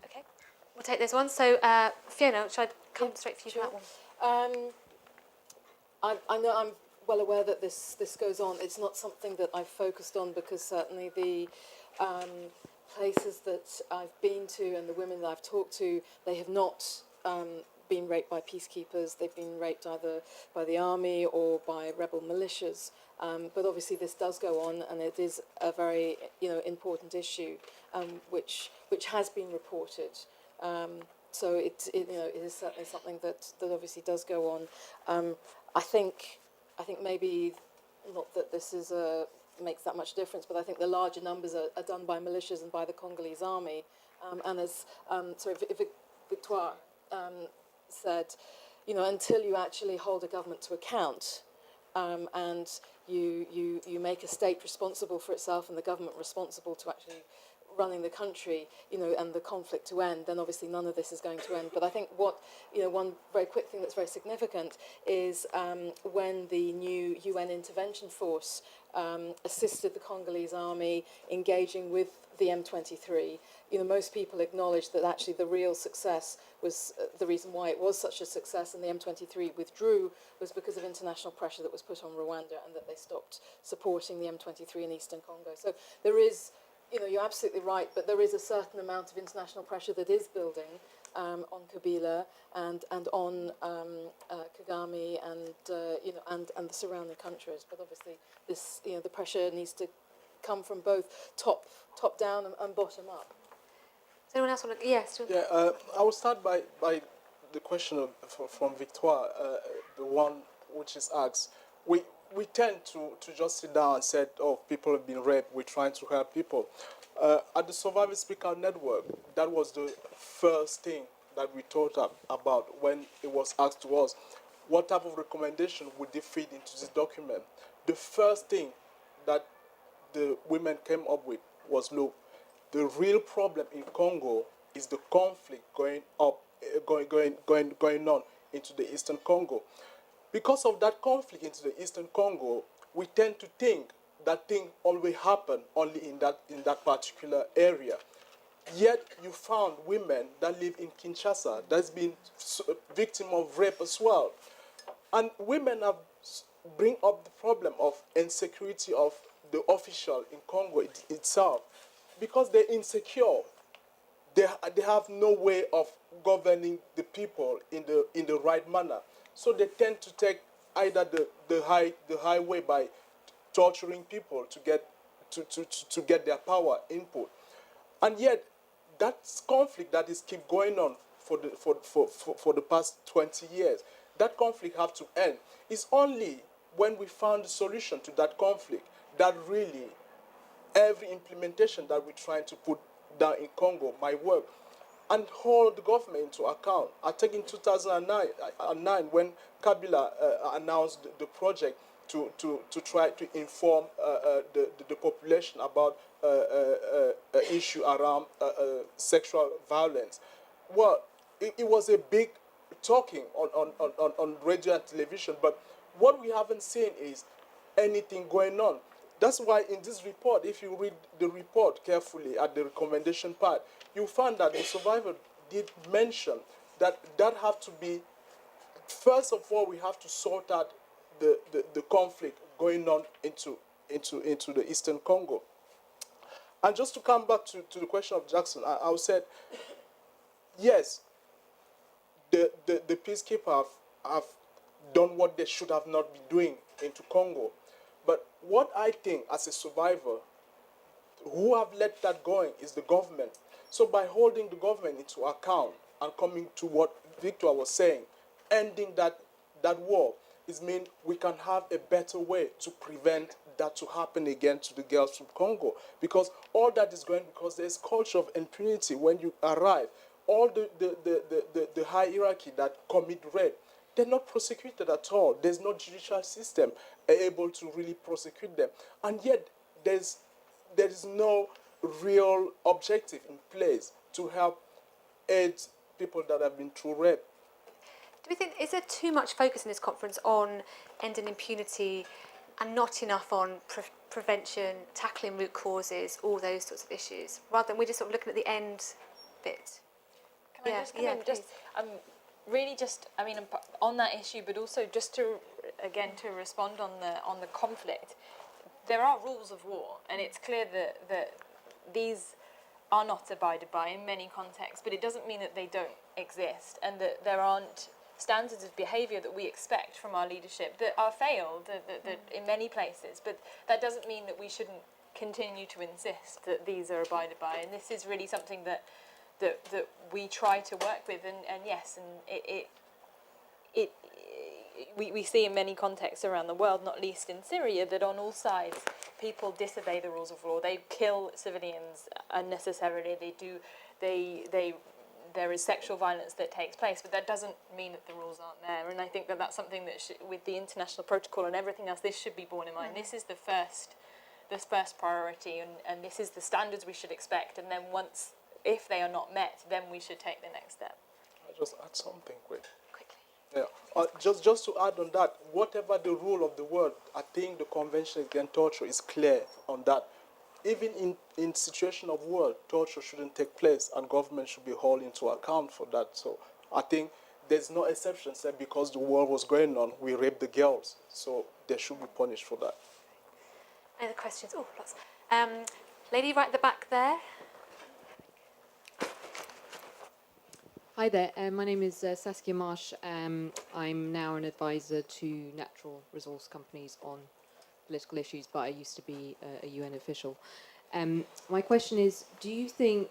Okay, we'll take this one. So, Fiona, should I come straight for you for that one? I know I'm well aware that this goes on. It's not something that I've focused on because certainly the places that I've been to and the women that I've talked to, they have not been raped by peacekeepers. They've been raped either by the army or by rebel militias. But obviously this does go on, and it is a very important issue, which has been reported. So it is certainly something that obviously does go on. I think maybe not that this is makes that much difference, but I think the larger numbers are done by militias and by the Congolese army. And as Victoire said, until you actually hold a government to account, and you make a state responsible for itself and the government responsible to actually running the country, and the conflict to end, then obviously none of this is going to end. But I think one very quick thing that's very significant is when the new UN intervention force assisted the Congolese army engaging with the M23, most people acknowledged that actually the real success was the reason why it was such a success and the M23 withdrew was because of international pressure that was put on Rwanda and that they stopped supporting the M23 in Eastern Congo. So there is, you're absolutely right, but there is a certain amount of international pressure that is building on Kabila and on Kagame and the surrounding countries. But obviously, this the pressure needs to come from both top down and bottom up. Does anyone else want to? Yes. Yeah, I will start by the question from Victoire, the one which is asked. We tend to just sit down and say, oh, people have been raped, we're trying to help people. At the Survivor Speak Out Network, that was the first thing that we thought about when it was asked to us, what type of recommendation would they feed into this document? The first thing that the women came up with was, look, the real problem in Congo is the conflict going on into the Eastern Congo. Because of that conflict into the Eastern Congo, we tend to think that thing always happen only in that particular area. Yet you found women that live in Kinshasa that's been victim of rape as well. And women have bring up the problem of insecurity of the official in Congo itself, because they're insecure. They have no way of governing the people in the right manner. So they tend to take either the highway by torturing people to get their power input. And yet that conflict that is keep going on for the past 20 years, that conflict have to end. It's only when we found a solution to that conflict that really every implementation that we're trying to put down in Congo might work, and hold the government into account. I think in 2009 when Kabila announced the project to try to inform the population about issue around sexual violence. Well, it was a big talking on radio and television, but what we haven't seen is anything going on. That's why in this report, if you read the report carefully at the recommendation part, you find that the survivor did mention that have to be, first of all, we have to sort out the conflict going on into the Eastern Congo. And just to come back to the question of Jackson, I would say, yes, the peacekeepers have done what they should have not been doing into Congo. But what I think as a survivor, who have let that going is the government. So by holding the government into account and coming to what Victor was saying, ending that war, is mean we can have a better way to prevent that to happen again to the girls from Congo. Because all that is going, because there's culture of impunity when you arrive. All the hierarchy that commit rape, they're not prosecuted at all. There's no judicial system able to really prosecute them. And yet there is no real objective in place to help aid people that have been through rape. Do we think, is there too much focus in this conference on ending impunity and not enough on prevention, tackling root causes, all those sorts of issues, rather than we're just sort of looking at the end bit? Can I just come in? Just really just, I mean, on that issue, but also just to respond on the conflict. There are rules of war, and it's clear that these are not abided by in many contexts, but it doesn't mean that they don't exist, and that there aren't standards of behaviour that we expect from our leadership that are failed that in many places, but that doesn't mean that we shouldn't continue to insist that these are abided by, and this is really something that we try to work with, and yes, and we see in many contexts around the world, not least in Syria, that on all sides people disobey the rules of war. They kill civilians unnecessarily. There is sexual violence that takes place, but that doesn't mean that the rules aren't there. And I think that that's something that with the international protocol and everything else, this should be borne in mind. This is the first priority, and this is the standards we should expect. And then once, if they are not met, then we should take the next step. I'll just add something quickly. Yeah. Just to add on that, whatever the rule of the world, I think the Convention Against Torture is clear on that. Even in situation of war, torture shouldn't take place, and government should be held into account for that. So I think there's no exception said because the war was going on, we raped the girls. So they should be punished for that. Any other questions? Oh, lots. Lady right at the back there. Hi there, my name is Saskia Marsh. I'm now an advisor to natural resource companies on political issues, but I used to be a UN official. My question is, do you think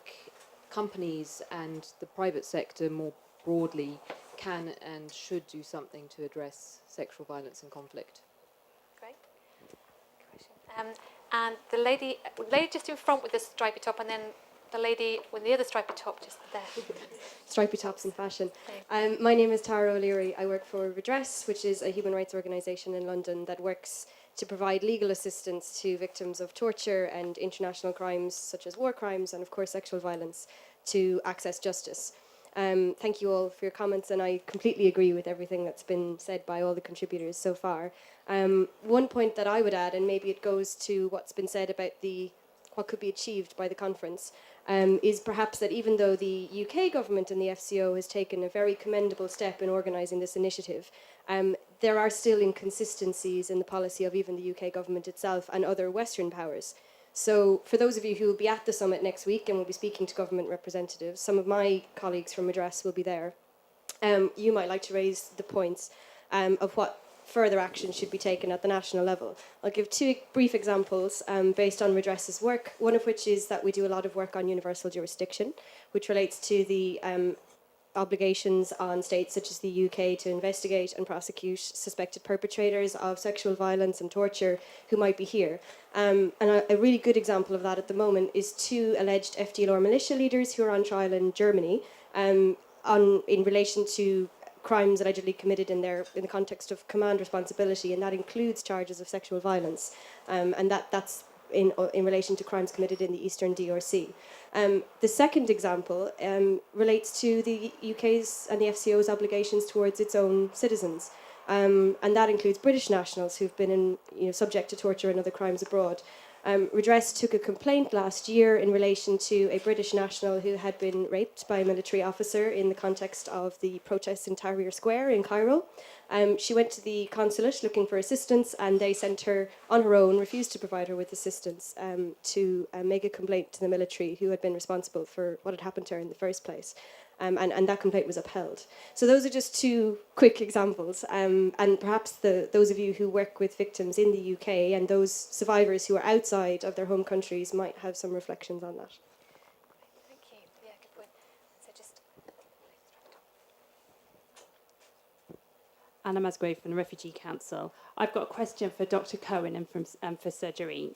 companies and the private sector more broadly can and should do something to address sexual violence and conflict? Great. And the lady just in front with the stripy top, and then the lady with the other stripy top just there. Stripy tops in fashion. My name is Tara O'Leary. I work for Redress, which is a human rights organisation in London that works to provide legal assistance to victims of torture and international crimes such as war crimes and of course sexual violence to access justice. Thank you all for your comments, and I completely agree with everything that's been said by all the contributors so far. One point that I would add, and maybe it goes to what's been said about what could be achieved by the conference, is perhaps that even though the UK government and the FCO has taken a very commendable step in organising this initiative, there are still inconsistencies in the policy of even the UK government itself and other Western powers. So for those of you who will be at the summit next week and will be speaking to government representatives, some of my colleagues from Redress will be there. You might like to raise the points of what further action should be taken at the national level. I'll give two brief examples based on Redress's work, one of which is that we do a lot of work on universal jurisdiction, which relates to the obligations on states such as the UK to investigate and prosecute suspected perpetrators of sexual violence and torture who might be here. And a really good example of that at the moment is two alleged FDLR militia leaders who are on trial in Germany in relation to crimes allegedly committed in the context of command responsibility, and that includes charges of sexual violence, and that's in relation to crimes committed in the Eastern DRC. The second example relates to the UK's and the FCO's obligations towards its own citizens, and that includes British nationals who've been subject to torture and other crimes abroad. Redress took a complaint last year in relation to a British national who had been raped by a military officer in the context of the protests in Tahrir Square in Cairo. She went to the consulate looking for assistance, and they sent her on her own, refused to provide her with assistance, to make a complaint to the military who had been responsible for what had happened to her in the first place. And that complaint was upheld. So those are just two quick examples. And perhaps those of you who work with victims in the UK and those survivors who are outside of their home countries might have some reflections on that. Thank you. Yeah, good point. So just... Anna Musgrave from the Refugee Council. I've got a question for Dr. Cohen and for Sir Jareen.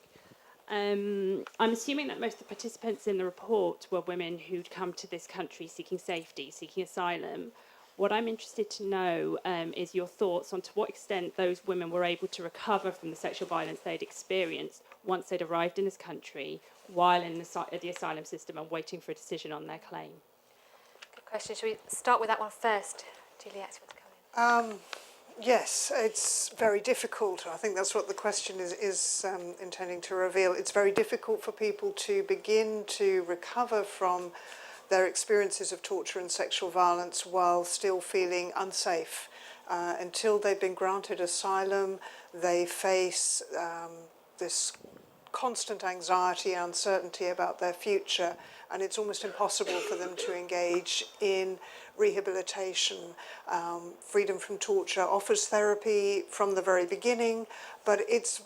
I'm assuming that most of the participants in the report were women who'd come to this country seeking safety, seeking asylum. What I'm interested to know is your thoughts on to what extent those women were able to recover from the sexual violence they'd experienced once they'd arrived in this country, while in the asylum system and waiting for a decision on their claim. Good question. Should we start with that one first? Juliet, you want to come in? Yes, it's very difficult. I think that's what the question is intending to reveal. It's very difficult for people to begin to recover from their experiences of torture and sexual violence while still feeling unsafe. Until they've been granted asylum, they face this constant anxiety and uncertainty about their future, and it's almost impossible for them to engage in rehabilitation. Freedom from Torture offers therapy from the very beginning, but it's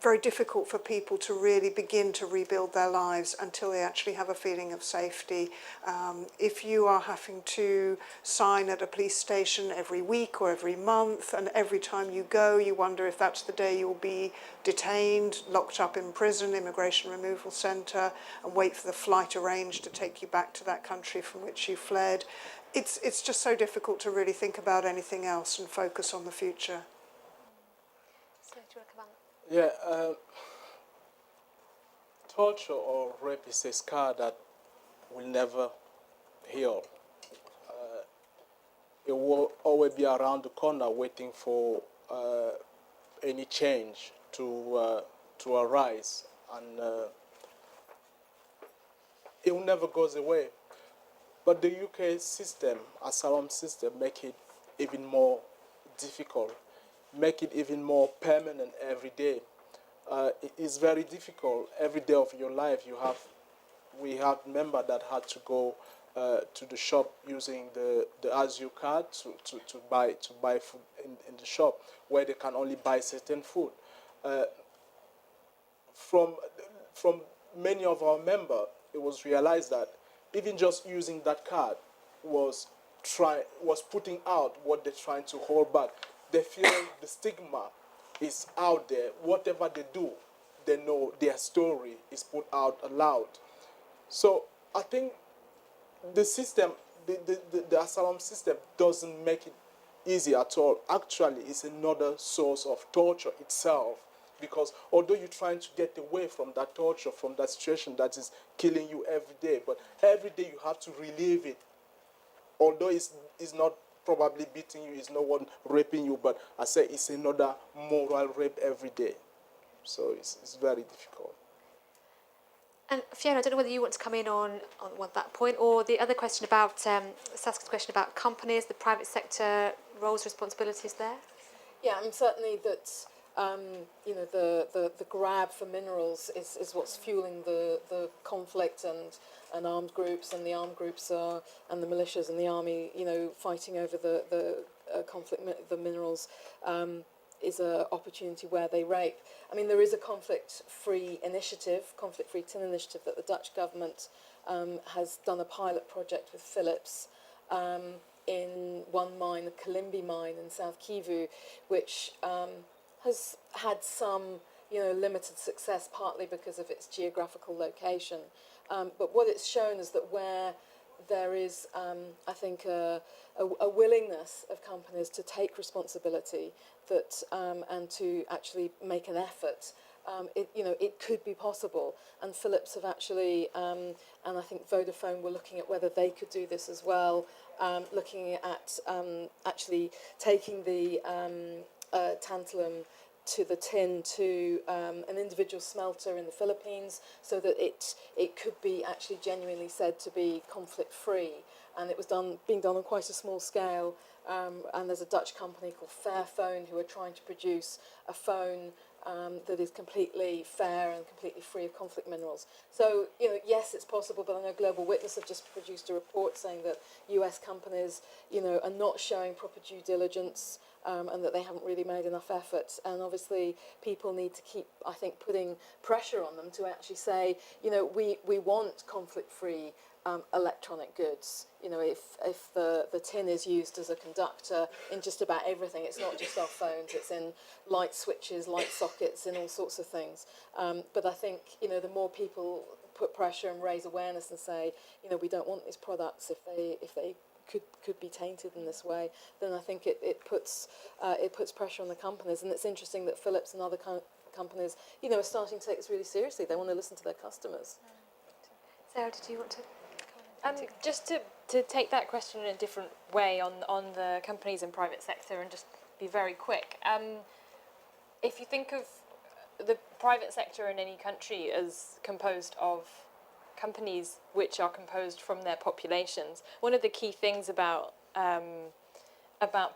very difficult for people to really begin to rebuild their lives until they actually have a feeling of safety. If you are having to sign at a police station every week or every month, and every time you go you wonder if that's the day you'll be detained, locked up in prison, immigration removal centre, and wait for the flight arranged to take you back to that country from which you fled, it's just so difficult to really think about anything else and focus on the future. So, do you want to come on? Yeah, torture or rape is a scar that will never heal. It will always be around the corner waiting for any change to arise, and it will never goes away. But the UK system, asylum system, make it even more difficult, make it even more permanent every day. It is very difficult. Every day of your life, we have members that had to go to the shop using the Azure card to buy food in the shop, where they can only buy certain food. From many of our members, it was realized that even just using that card was putting out what they're trying to hold back. They feel the stigma is out there. Whatever they do, they know their story is put out aloud. So I think the system, the asylum system, doesn't make it easy at all. Actually, it's another source of torture itself. Because although you're trying to get away from that torture, from that situation that is killing you every day, but every day you have to relive it although it's not probably beating you, it's no one raping you, but I say it's another moral rape every day. So it's very difficult. And Fiona, I don't know whether you want to come in on that point, or the other question about, Saskia's question about companies, the private sector roles, responsibilities there. Yeah, and certainly that the grab for minerals is what's fueling the conflict and armed groups, and the armed groups and the militias and the army, fighting over the conflict, the minerals, is an opportunity where they rape. I mean, there is a conflict-free tin initiative that the Dutch government has done a pilot project with Philips in one mine, the Kalimbi mine in South Kivu, which has had some, limited success, partly because of its geographical location. But what it's shown is that where there is, I think, a willingness of companies to take responsibility, that and to actually make an effort, it could be possible. And Philips have actually, and I think Vodafone were looking at whether they could do this as well, looking at actually taking the tantalum to the tin to an individual smelter in the Philippines, so that it could be actually genuinely said to be conflict-free. And it was being done on quite a small scale. And there's a Dutch company called Fairphone who are trying to produce a phone that is completely fair and completely free of conflict minerals. So, yes, it's possible, but I know Global Witness have just produced a report saying that US companies, are not showing proper due diligence, and that they haven't really made enough effort. And obviously people need to keep, I think, putting pressure on them to actually say, we want conflict-free electronic goods. If the tin is used as a conductor in just about everything, it's not just our phones, it's in light switches, light sockets, in all sorts of things. But I think, the more people put pressure and raise awareness and say, we don't want these products if they could be tainted in this way, then I think it puts pressure on the companies. And it's interesting that Philips and other companies, are starting to take this really seriously. They want to listen to their customers. Sarah, did you want to? Just to take that question in a different way on the companies and private sector, and just be very quick. If you think of the private sector in any country as composed of companies which are composed from their populations, one of the key things about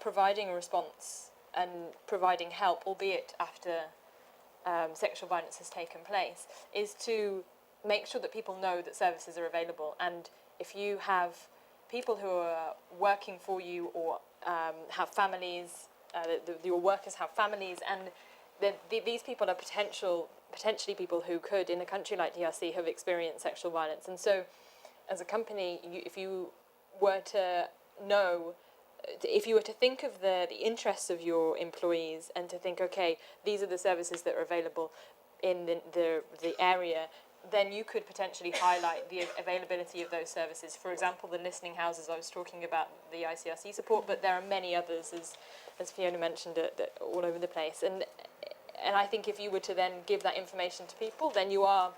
providing a response and providing help, albeit after sexual violence has taken place, is to make sure that people know that services are available. And if you have people who are working for you or have families, your workers have families, and these people are potentially people who could, in a country like DRC, have experienced sexual violence. And so, as a company, if you were to think of the interests of your employees, and to think, okay, these are the services that are available in the area, then you could potentially highlight the availability of those services. For example, the listening houses, I was talking about the ICRC support, but there are many others, as Fiona mentioned, that all over the place. And I think if you were to then give that information to people, then you are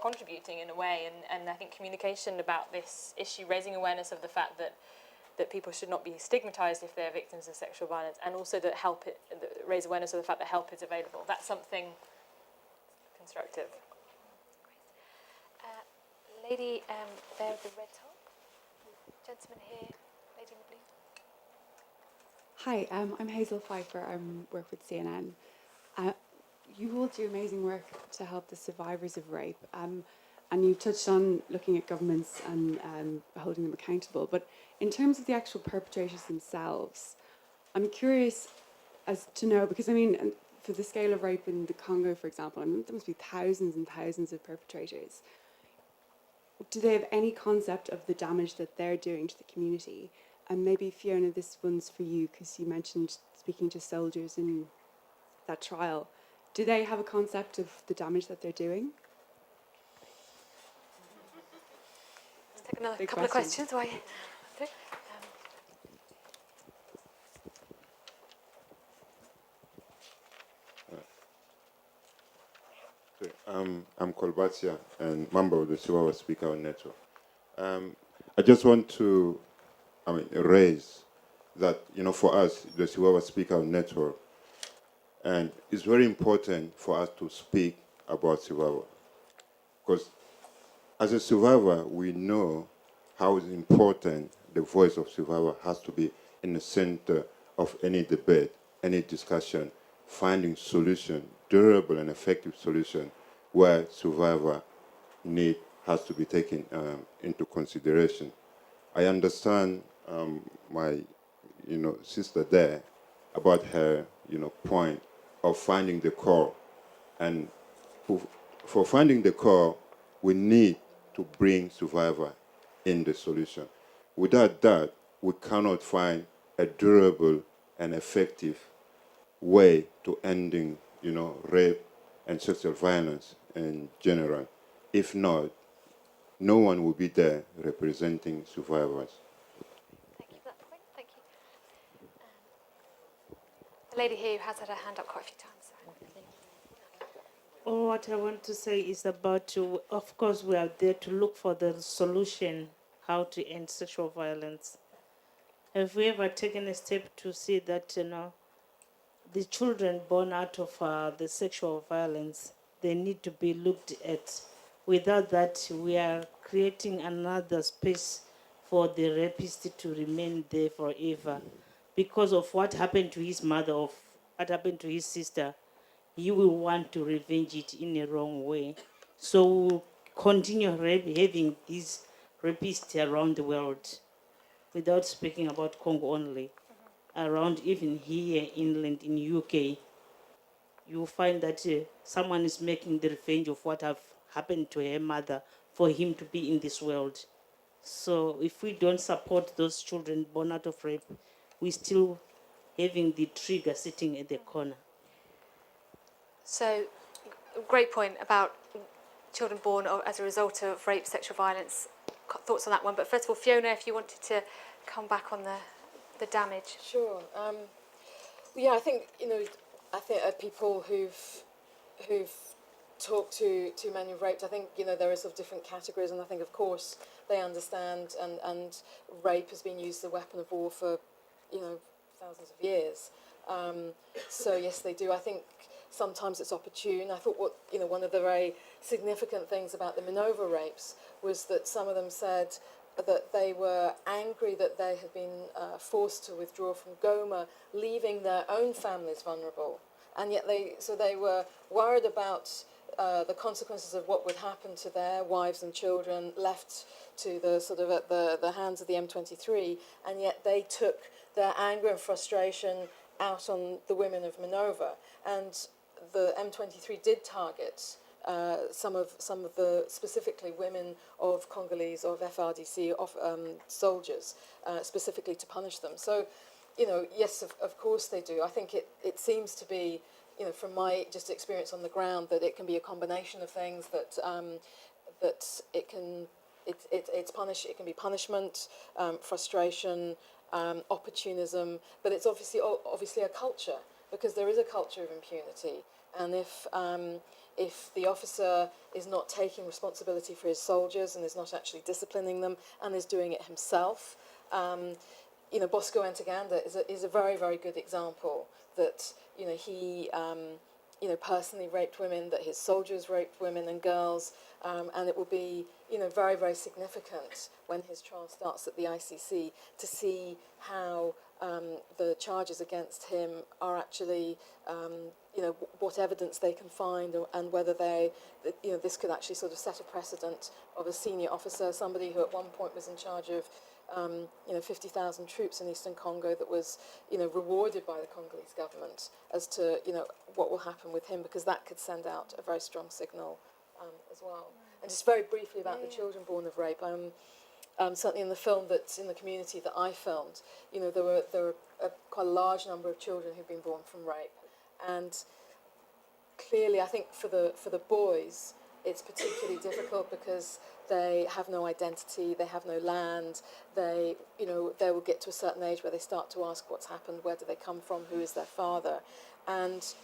contributing in a way. And I think communication about this issue, raising awareness of the fact that people should not be stigmatised if they're victims of sexual violence, and also that raise awareness of the fact that help is available. That's something constructive. Lady there with the red top. Gentleman here, lady in the blue. Hi, I'm Hazel Pfeiffer. I work with CNN. You all do amazing work to help the survivors of rape. And you touched on looking at governments and holding them accountable. But in terms of the actual perpetrators themselves, I'm curious as to know, because for the scale of rape in the Congo, for example, there must be thousands and thousands of perpetrators. Do they have any concept of the damage that they're doing to the community? And maybe, Fiona, this one's for you, because you mentioned speaking to soldiers in that trial. Do they have a concept of the damage that they're doing? Let's take another Big couple of question. questions. I'm Kolbatia and member of the Chihuahua Speaker Network. I just want to raise that, for us, the Survivor Speak Out Network, and it's very important for us to speak about survival. Because as a survivor, we know how important the voice of survivor has to be in the center of any debate, any discussion, finding solution, durable and effective solution, where survivor need has to be taken into consideration. I understand my, sister there about her, point of finding the core. And for finding the core, we need to bring survivor in the solution. Without that, we cannot find a durable and effective way to ending, rape and sexual violence in general. If not, no one will be there representing survivors. Thank you for that point. Thank you. The lady here who has had her hand up quite a few times. What I want to say is about, of course, we are there to look for the solution, how to end sexual violence. Have we ever taken a step to see that, the children born out of the sexual violence, they need to be looked at. Without that, we are creating another space for the rapist to remain there forever. Because of what happened to his mother, of what happened to his sister, you will want to revenge it in a wrong way. So we'll continue having these rapists around the world, without speaking about Congo only. Around even here, inland in UK, you'll find that someone is making the revenge of what have happened to her mother for him to be in this world. So if we don't support those children born out of rape, we're still having the trigger sitting at the corner. So, great point about children born as a result of rape, sexual violence. Got thoughts on that one? But first of all, Fiona, if you wanted to come back on the damage. Sure. Yeah, I think people who've talked to men who've raped, I think there are sort of different categories, and I think of course they understand, and rape has been used as a weapon of war for thousands of years. So yes, they do. I think sometimes it's opportune. I thought one of the very significant things about the Minova rapes was that some of them said that they were angry that they had been forced to withdraw from Goma, leaving their own families vulnerable, and yet they were worried about the consequences of what would happen to their wives and children left to the sort of at the hands of the M23, and yet they took their anger and frustration out on the women of Minova, and the M23 did target some of the specifically women of Congolese, of FRDC, of soldiers, specifically to punish them. So, yes, of course they do. I think it seems to be, from my just experience on the ground, that it can be a combination of things, that it can be punishment, frustration, opportunism, but it's obviously a culture, because there is a culture of impunity, and if the officer is not taking responsibility for his soldiers and is not actually disciplining them and is doing it himself, Bosco Ntaganda is a very, very good example that he personally raped women, that his soldiers raped women and girls, and it will be very, very significant when his trial starts at the ICC to see how the charges against him are actually, what evidence they can find, and whether this could actually sort of set a precedent of a senior officer, somebody who at one point was in charge of 50,000 troops in eastern Congo, that was rewarded by the Congolese government, as to what will happen with him, because that could send out a very strong signal as well. And just very briefly about the children born of rape. Certainly in the film that's in the community that I filmed, there were quite a large number of children who've been born from rape, and clearly I think for the boys it's particularly difficult, because they have no identity, they have no land, they will get to a certain age where they start to ask what's happened, where do they come from, who is their father, and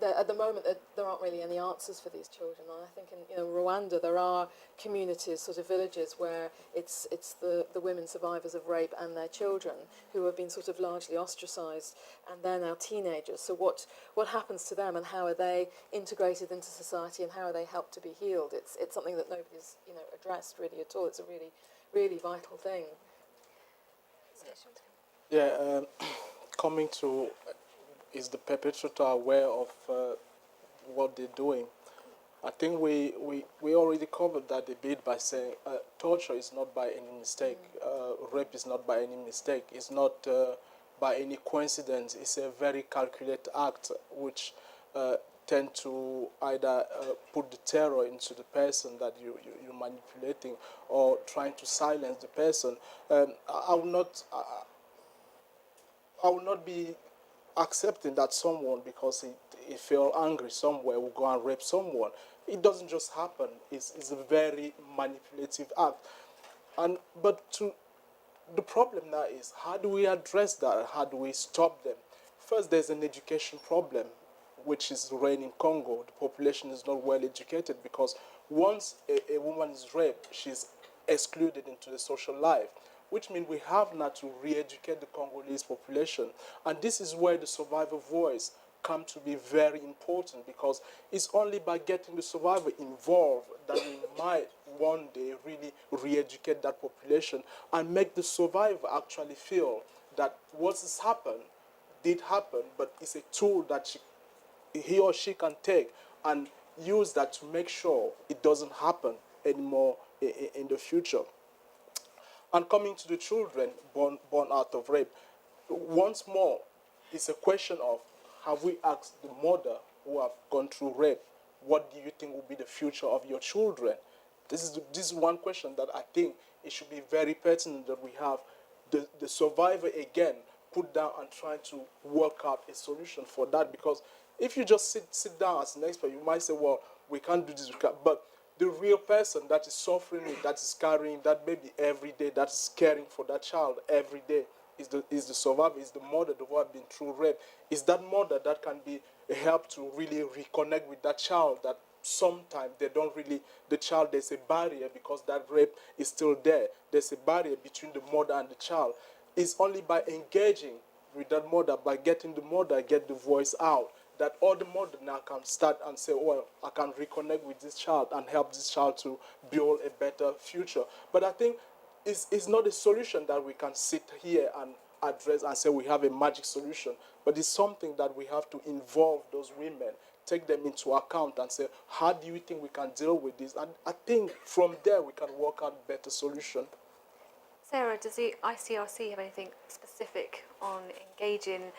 at the moment there aren't really any answers for these children. And I think in Rwanda there are communities, sort of villages, where it's the women survivors of rape and their children who have been sort of largely ostracised, and they're now teenagers. So what happens to them, and how are they integrated into society, and how are they helped to be healed? It's something that nobody's addressed really at all. It's a really, really vital thing. Yeah, coming to, is the perpetrator aware of what they're doing? I think we already covered that debate by saying torture is not by any mistake, rape is not by any mistake, it's not by any coincidence. It's a very calculated act which tend to either put the terror into the person that you're manipulating, or trying to silence the person. I will not be accepting that someone, because he feel angry somewhere, will go and rape someone. It doesn't just happen. It's a very manipulative act. But the problem now is, how do we address that? How do we stop them? First, there's an education problem, which is reigning in Congo. The population is not well educated, because once a woman is raped, she's excluded into the social life, which means we have now to re-educate the Congolese population. And this is where the survivor voice come to be very important, because it's only by getting the survivor involved that we might one day really re-educate that population and make the survivor actually feel that what has happened did happen, but it's a tool that he or she can take and use that to make sure it doesn't happen anymore in the future. And coming to the children born out of rape, once more, it's a question of, have we asked the mother who have gone through rape, what do you think will be the future of your children? This is one question that I think it should be very pertinent that we have the survivor again put down and try to work out a solution for that. Because if you just sit down as an expert, you might say, well, we can't do this, but the real person that is suffering, that is carrying that baby every day, that is caring for that child every day, is the survivor, is the mother who have been through rape. Is that mother that can be a help to really reconnect with that child, that sometimes they don't really, the child, there's a barrier because that rape is still there. There's a barrier between the mother and the child. It's only by engaging with that mother, by getting the mother, get the voice out, that all the mother now can start and say, well, I can reconnect with this child and help this child to build a better future. But I think it's not a solution that we can sit here and address and say we have a magic solution, but it's something that we have to involve those women, take them into account and say, how do you think we can deal with this? And I think from there we can work out a better solution. Sarah, does the ICRC have anything specific on engaging,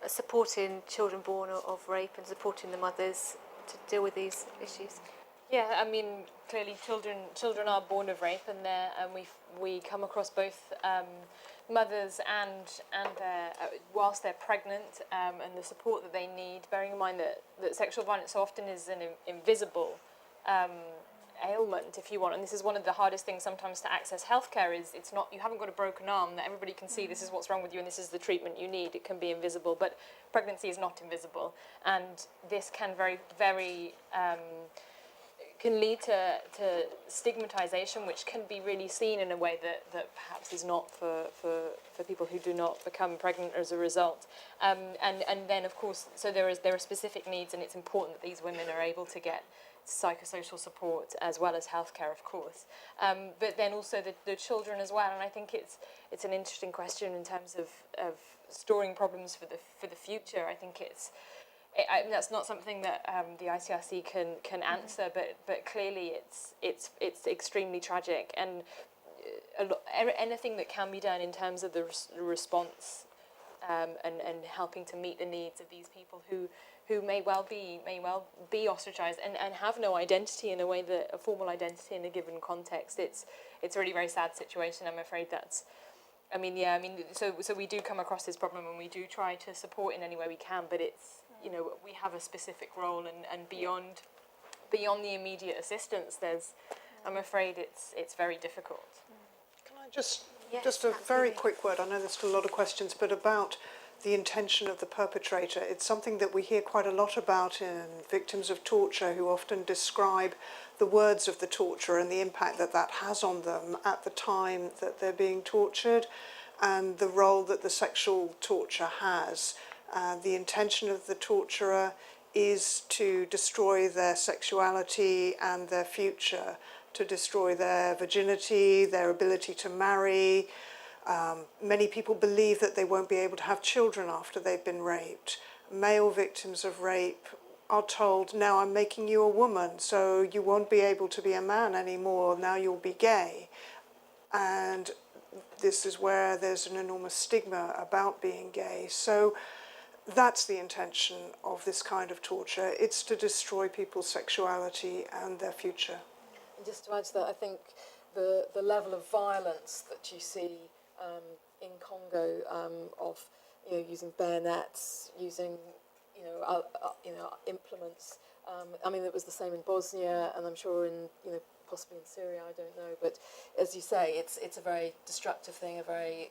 supporting children born of rape and supporting the mothers to deal with these issues? Yeah, I mean, clearly children are born of rape, and we come across both mothers and whilst they're pregnant, and the support that they need. Bearing in mind that sexual violence so often is an invisible ailment, if you want, and this is one of the hardest things sometimes to access healthcare. Is it's not, you haven't got a broken arm that everybody can see. This is what's wrong with you, and this is the treatment you need. It can be invisible, but pregnancy is not invisible, and this can very can lead to stigmatization, which can be really seen in a way that perhaps is not for people who do not become pregnant as a result. And then, of course, so there are specific needs, and it's important that these women are able to get psychosocial support as well as healthcare, of course. But then also the children as well. And I think it's an interesting question in terms of storing problems for the future. I think that's not something that the ICRC can answer, but clearly it's extremely tragic, and anything that can be done in terms of the response and helping to meet the needs of these people who may well be ostracized and have no identity in a way, that a formal identity in a given context. It's a really very sad situation. I'm afraid so we do come across this problem, and we do try to support in any way we can, but it's, we have a specific role, and beyond the immediate assistance, I'm afraid it's very difficult. Can I just a very quick word, I know there's still a lot of questions, but about the intention of the perpetrator. It's something that we hear quite a lot about in victims of torture, who often describe the words of the torturer and the impact that that has on them at the time that they're being tortured, and the role that the sexual torture has. The intention of the torturer is to destroy their sexuality and their future, to destroy their virginity, their ability to marry. Many people believe that they won't be able to have children after they've been raped. Male victims of rape are told, now I'm making you a woman, so you won't be able to be a man anymore, now you'll be gay. And this is where there's an enormous stigma about being gay. So that's the intention of this kind of torture. It's to destroy people's sexuality and their future. And just to add to that, I think the level of violence that you see in Congo, of using bayonets, using implements. I mean, it was the same in Bosnia, and I'm sure in possibly in Syria. I don't know, but as you say, it's a very destructive thing, a very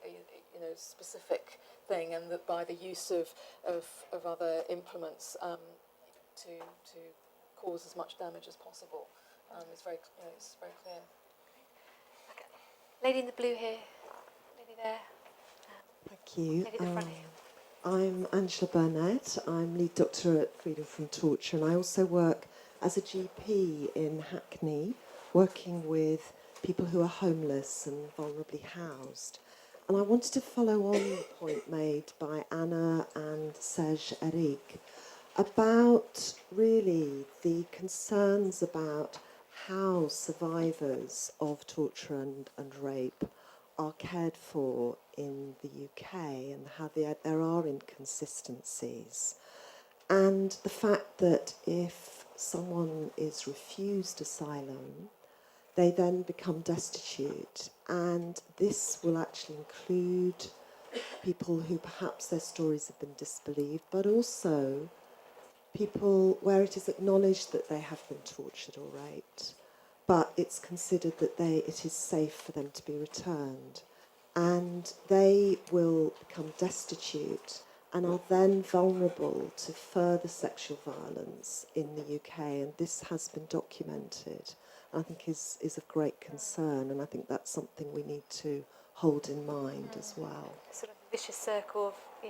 specific thing, and that by the use of other implements to cause as much damage as possible, it's very clear. Okay. Lady in the blue here, lady there. Thank you. Lady at the front here. I'm Angela Burnett. I'm lead doctor at Freedom from Torture, and I also work as a GP in Hackney, working with people who are homeless and vulnerably housed. And I wanted to follow on the point made by Anna and Serge Eric about really the concerns about how survivors of torture and rape are cared for in the UK, and how there are inconsistencies. And the fact that if someone is refused asylum, they then become destitute. And this will actually include people who perhaps their stories have been disbelieved, but also people where it is acknowledged that they have been tortured or raped, but it's considered that it is safe for them to be returned. And they will become destitute and are then vulnerable to further sexual violence in the UK. And this has been documented, I think is of great concern. And I think that's something we need to hold in mind as well. Sort of vicious circle of, yeah.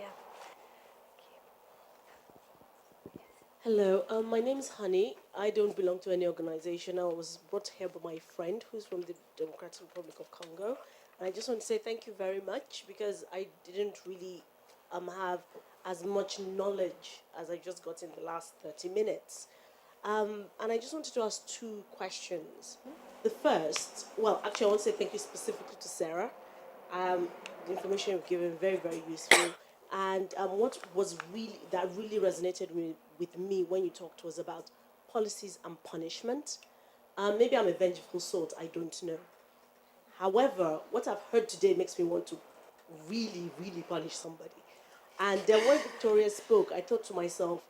Hello, my name is Honey. I don't belong to any organization. I was brought here by my friend who's from the Democratic Republic of Congo. And I just want to say thank you very much, because I didn't really have as much knowledge as I just got in the last 30 minutes. And I just wanted to ask two questions. The first, well, actually I want to say thank you specifically to Sarah. The information you've given, very, very useful. And what was really resonated with me when you talked was about policies and punishment. Maybe I'm a vengeful sort, I don't know. However, what I've heard today makes me want to really, really punish somebody. And when Victoria spoke, I thought to myself,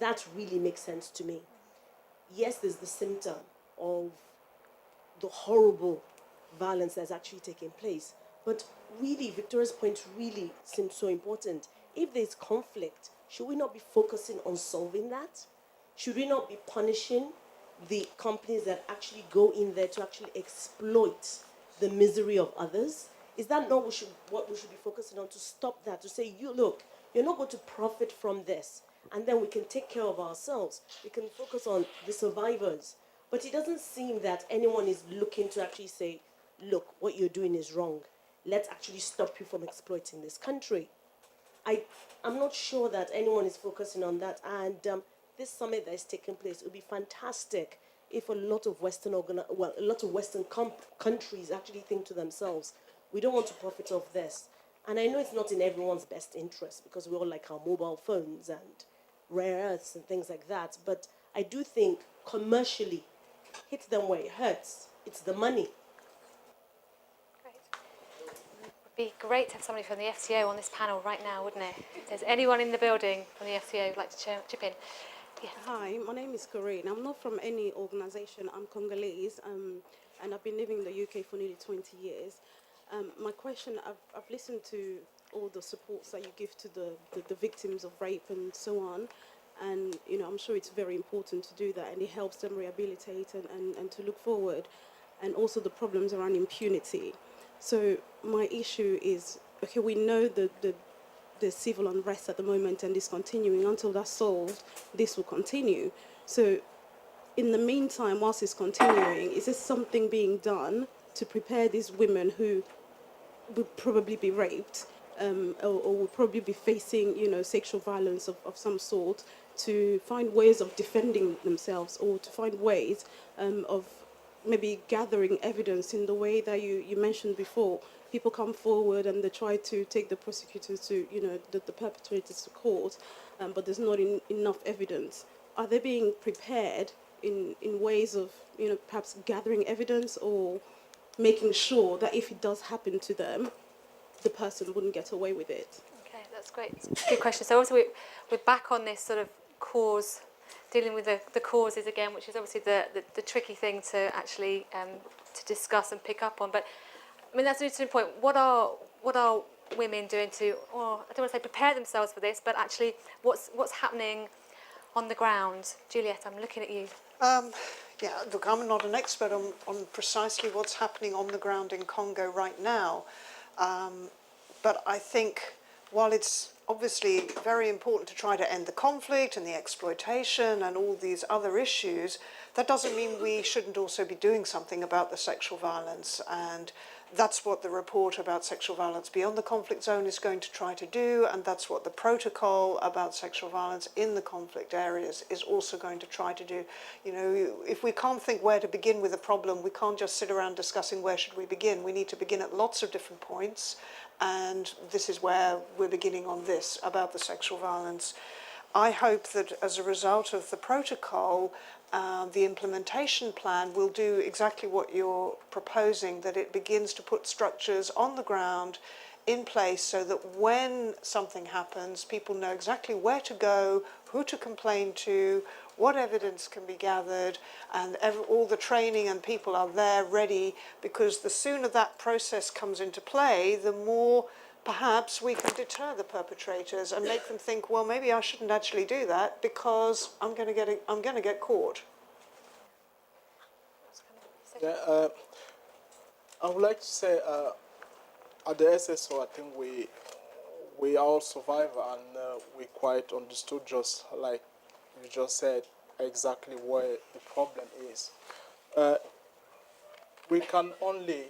that really makes sense to me. Yes, there's the symptom of the horrible violence that's actually taking place. But really, Victoria's point really seems so important. If there's conflict, should we not be focusing on solving that? Should we not be punishing the companies that actually go in there to actually exploit the misery of others? Is that not what we should be focusing on, to stop that, to say, you're not going to profit from this, and then we can take care of ourselves. We can focus on the survivors. But it doesn't seem that anyone is looking to actually say, look, what you're doing is wrong. Let's actually stop you from exploiting this country. I'm not sure that anyone is focusing on that. And this summit that is taking place, it would be fantastic if a lot of Western countries actually think to themselves, we don't want to profit off this. And I know it's not in everyone's best interest, because we all like our mobile phones and rare earths and things like that. But I do think commercially, hit them where it hurts. It's the money. Great. It would be great to have somebody from the FCO on this panel right now, wouldn't it? If there's anyone in the building from the FCO who'd like to chip in. Yeah. Hi, my name is Corinne. I'm not from any organisation. I'm Congolese, and I've been living in the UK for nearly 20 years. My question, I've listened to all the supports that you give to the victims of rape and so on. And, I'm sure it's very important to do that, and it helps them rehabilitate and to look forward. And also the problems around impunity. So my issue is, okay, we know the civil unrest at the moment, and it's continuing. Until that's solved, this will continue. So in the meantime, whilst it's continuing, is there something being done to prepare these women who would probably be raped or would probably be facing, sexual violence of some sort, to find ways of defending themselves, or to find ways of maybe gathering evidence in the way that you mentioned before? People come forward and they try to take the prosecutors to, the perpetrators to court, but there's not enough evidence. Are they being prepared in ways of, perhaps gathering evidence, or making sure that if it does happen to them, the person wouldn't get away with it? Okay, that's great. It's a good question. So also we're back on this sort of cause, dealing with the causes again, which is obviously the tricky thing to actually to discuss and pick up on. But I mean, that's an interesting point. What are women doing to, or I don't want to say prepare themselves for this, but actually what's happening on the ground? Juliet, I'm looking at you. Yeah, look, I'm not an expert on precisely what's happening on the ground in Congo right now, but I think while it's obviously very important to try to end the conflict and the exploitation and all these other issues, that doesn't mean we shouldn't also be doing something about the sexual violence. And that's what the report about sexual violence beyond the conflict zone is going to try to do, and that's what the protocol about sexual violence in the conflict areas is also going to try to do. If we can't think where to begin with a problem, we can't just sit around discussing where should we begin. We need to begin at lots of different points, and this is where we're beginning on this, about the sexual violence. I hope that as a result of the protocol, the implementation plan will do exactly what you're proposing, that it begins to put structures on the ground in place so that when something happens, people know exactly where to go, who to complain to, what evidence can be gathered, and all the training and people are there ready, because the sooner that process comes into play, the more perhaps we can deter the perpetrators and make them think, well, maybe I shouldn't actually do that because I'm going to get caught. Yeah, I would like to say at the SSO, I think we are all survivors, and we quite understood, just like you just said, exactly where the problem is. We can only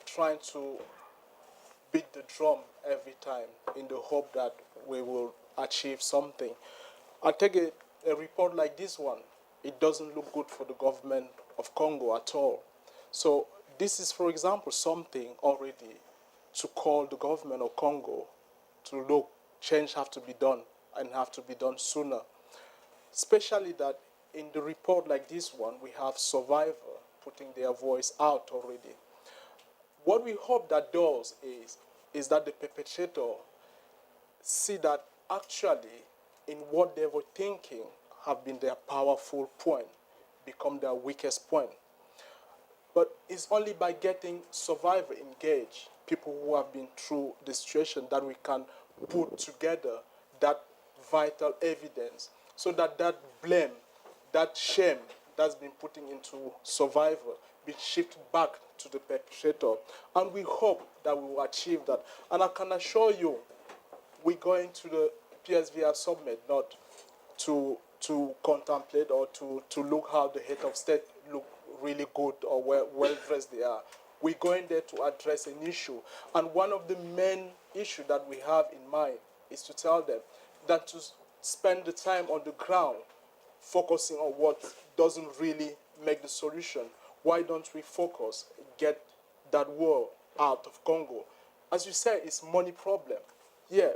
try to beat the drum every time in the hope that we will achieve something. I take a report like this one. It doesn't look good for the government of Congo at all. So this is, for example, something already to call the government of Congo to look, change have to be done, and have to be done sooner. Especially that in the report like this one, we have survivors putting their voice out already. What we hope that does is that the perpetrator see that actually in what they were thinking have been their powerful point, become their weakest point. But it's only by getting survivor engaged, people who have been through the situation, that we can put together that vital evidence so that that blame, that shame that's been put into survivor be shifted back to the perpetrator. And we hope that we will achieve that. And I can assure you, we're going to the PSVR summit not to contemplate or to look how the head of state look really good or well-dressed they are. We're going there to address an issue. And one of the main issues that we have in mind is to tell them that to spend the time on the ground focusing on what doesn't really make the solution. Why don't we focus, get that war out of Congo? As you said, it's money problem. Yeah,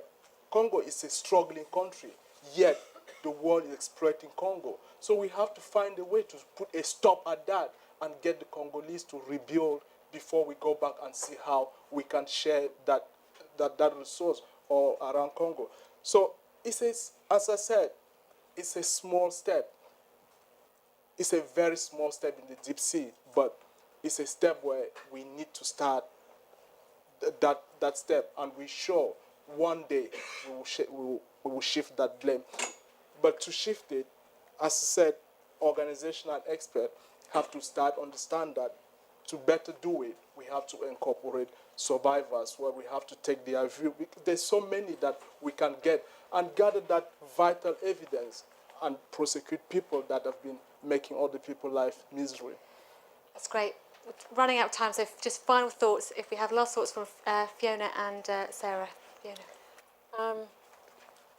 Congo is a struggling country, yet the world is exploiting Congo. So we have to find a way to put a stop at that and get the Congolese to rebuild before we go back and see how we can share that resource all around Congo. So it's as I said, it's a small step. It's a very small step in the deep sea, but it's a step where we need to start that step, and we're sure one day we will shift that blame. But to shift it, as I said, organizational experts have to start understand that to better do it, we have to incorporate survivors, where we have to take their view. There's so many that we can get and gather that vital evidence and prosecute people that have been making other people's life misery. That's great. We're running out of time, so just final thoughts. If we have last thoughts from Fiona and Sarah. Fiona.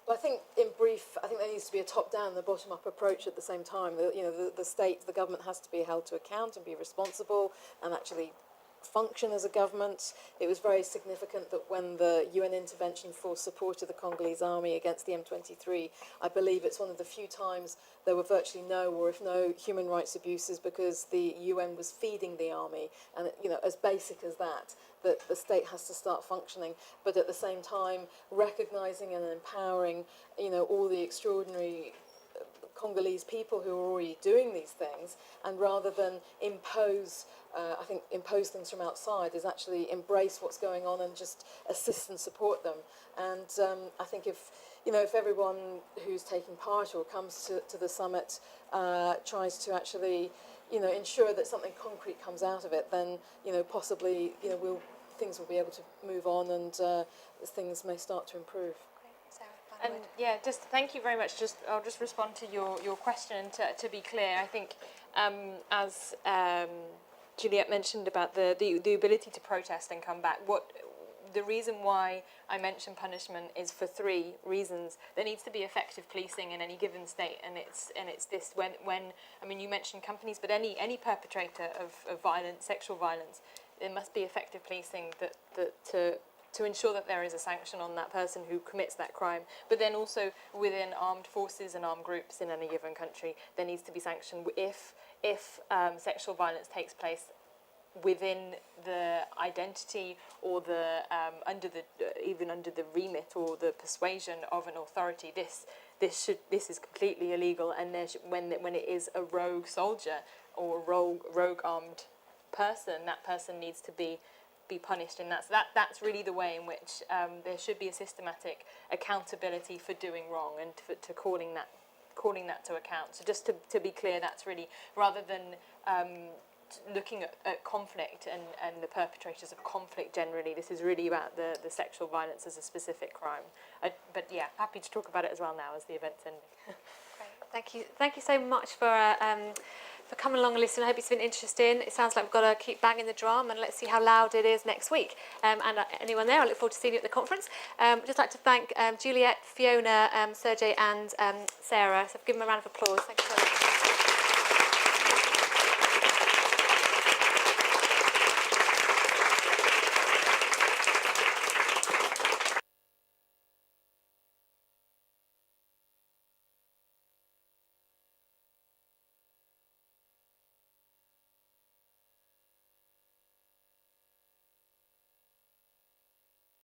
Well, I think, in brief, I think there needs to be a top-down and a bottom-up approach at the same time. The state, the government has to be held to account and be responsible and actually function as a government. It was very significant that when the UN intervention force supported the Congolese army against the M23, I believe it's one of the few times there were virtually no, or if no, human rights abuses, because the UN was feeding the army. And, as basic as that the state has to start functioning, but at the same time recognising and empowering, all the extraordinary Congolese people who are already doing these things, and rather than impose things from outside, is actually embrace what's going on and just assist and support them. And I think if everyone who's taking part or comes to the summit tries to actually ensure that something concrete comes out of it, then possibly things will be able to move on, and things may start to improve. And just thank you very much. I'll just respond to your question. To be clear, I think as Juliet mentioned about the ability to protest and come back, the reason why I mention punishment is for three reasons. There needs to be effective policing in any given state, and it's this when I mean, you mentioned companies, but any perpetrator of violence, sexual violence, there must be effective policing to ensure that there is a sanction on that person who commits that crime. But then also within armed forces and armed groups in any given country, there needs to be sanction if sexual violence takes place within the identity or the under the remit or the persuasion of an authority. This is completely illegal, and when it is a rogue soldier or a rogue armed person, that person needs to be punished, and that's really the way in which there should be a systematic accountability for doing wrong and to calling that to account. So just to be clear, that's really, rather than looking at conflict and the perpetrators of conflict generally, this is really about the sexual violence as a specific crime. But yeah, happy to talk about it as well now as the event's ending. Great, thank you so much for coming along and listening. I hope it's been interesting. It sounds like we've got to keep banging the drum, and let's see how loud it is next week. And anyone there, I look forward to seeing you at the conference. I'd just like to thank Juliet, Fiona, Sergey and Sarah. So give them a round of applause. Thank you so much.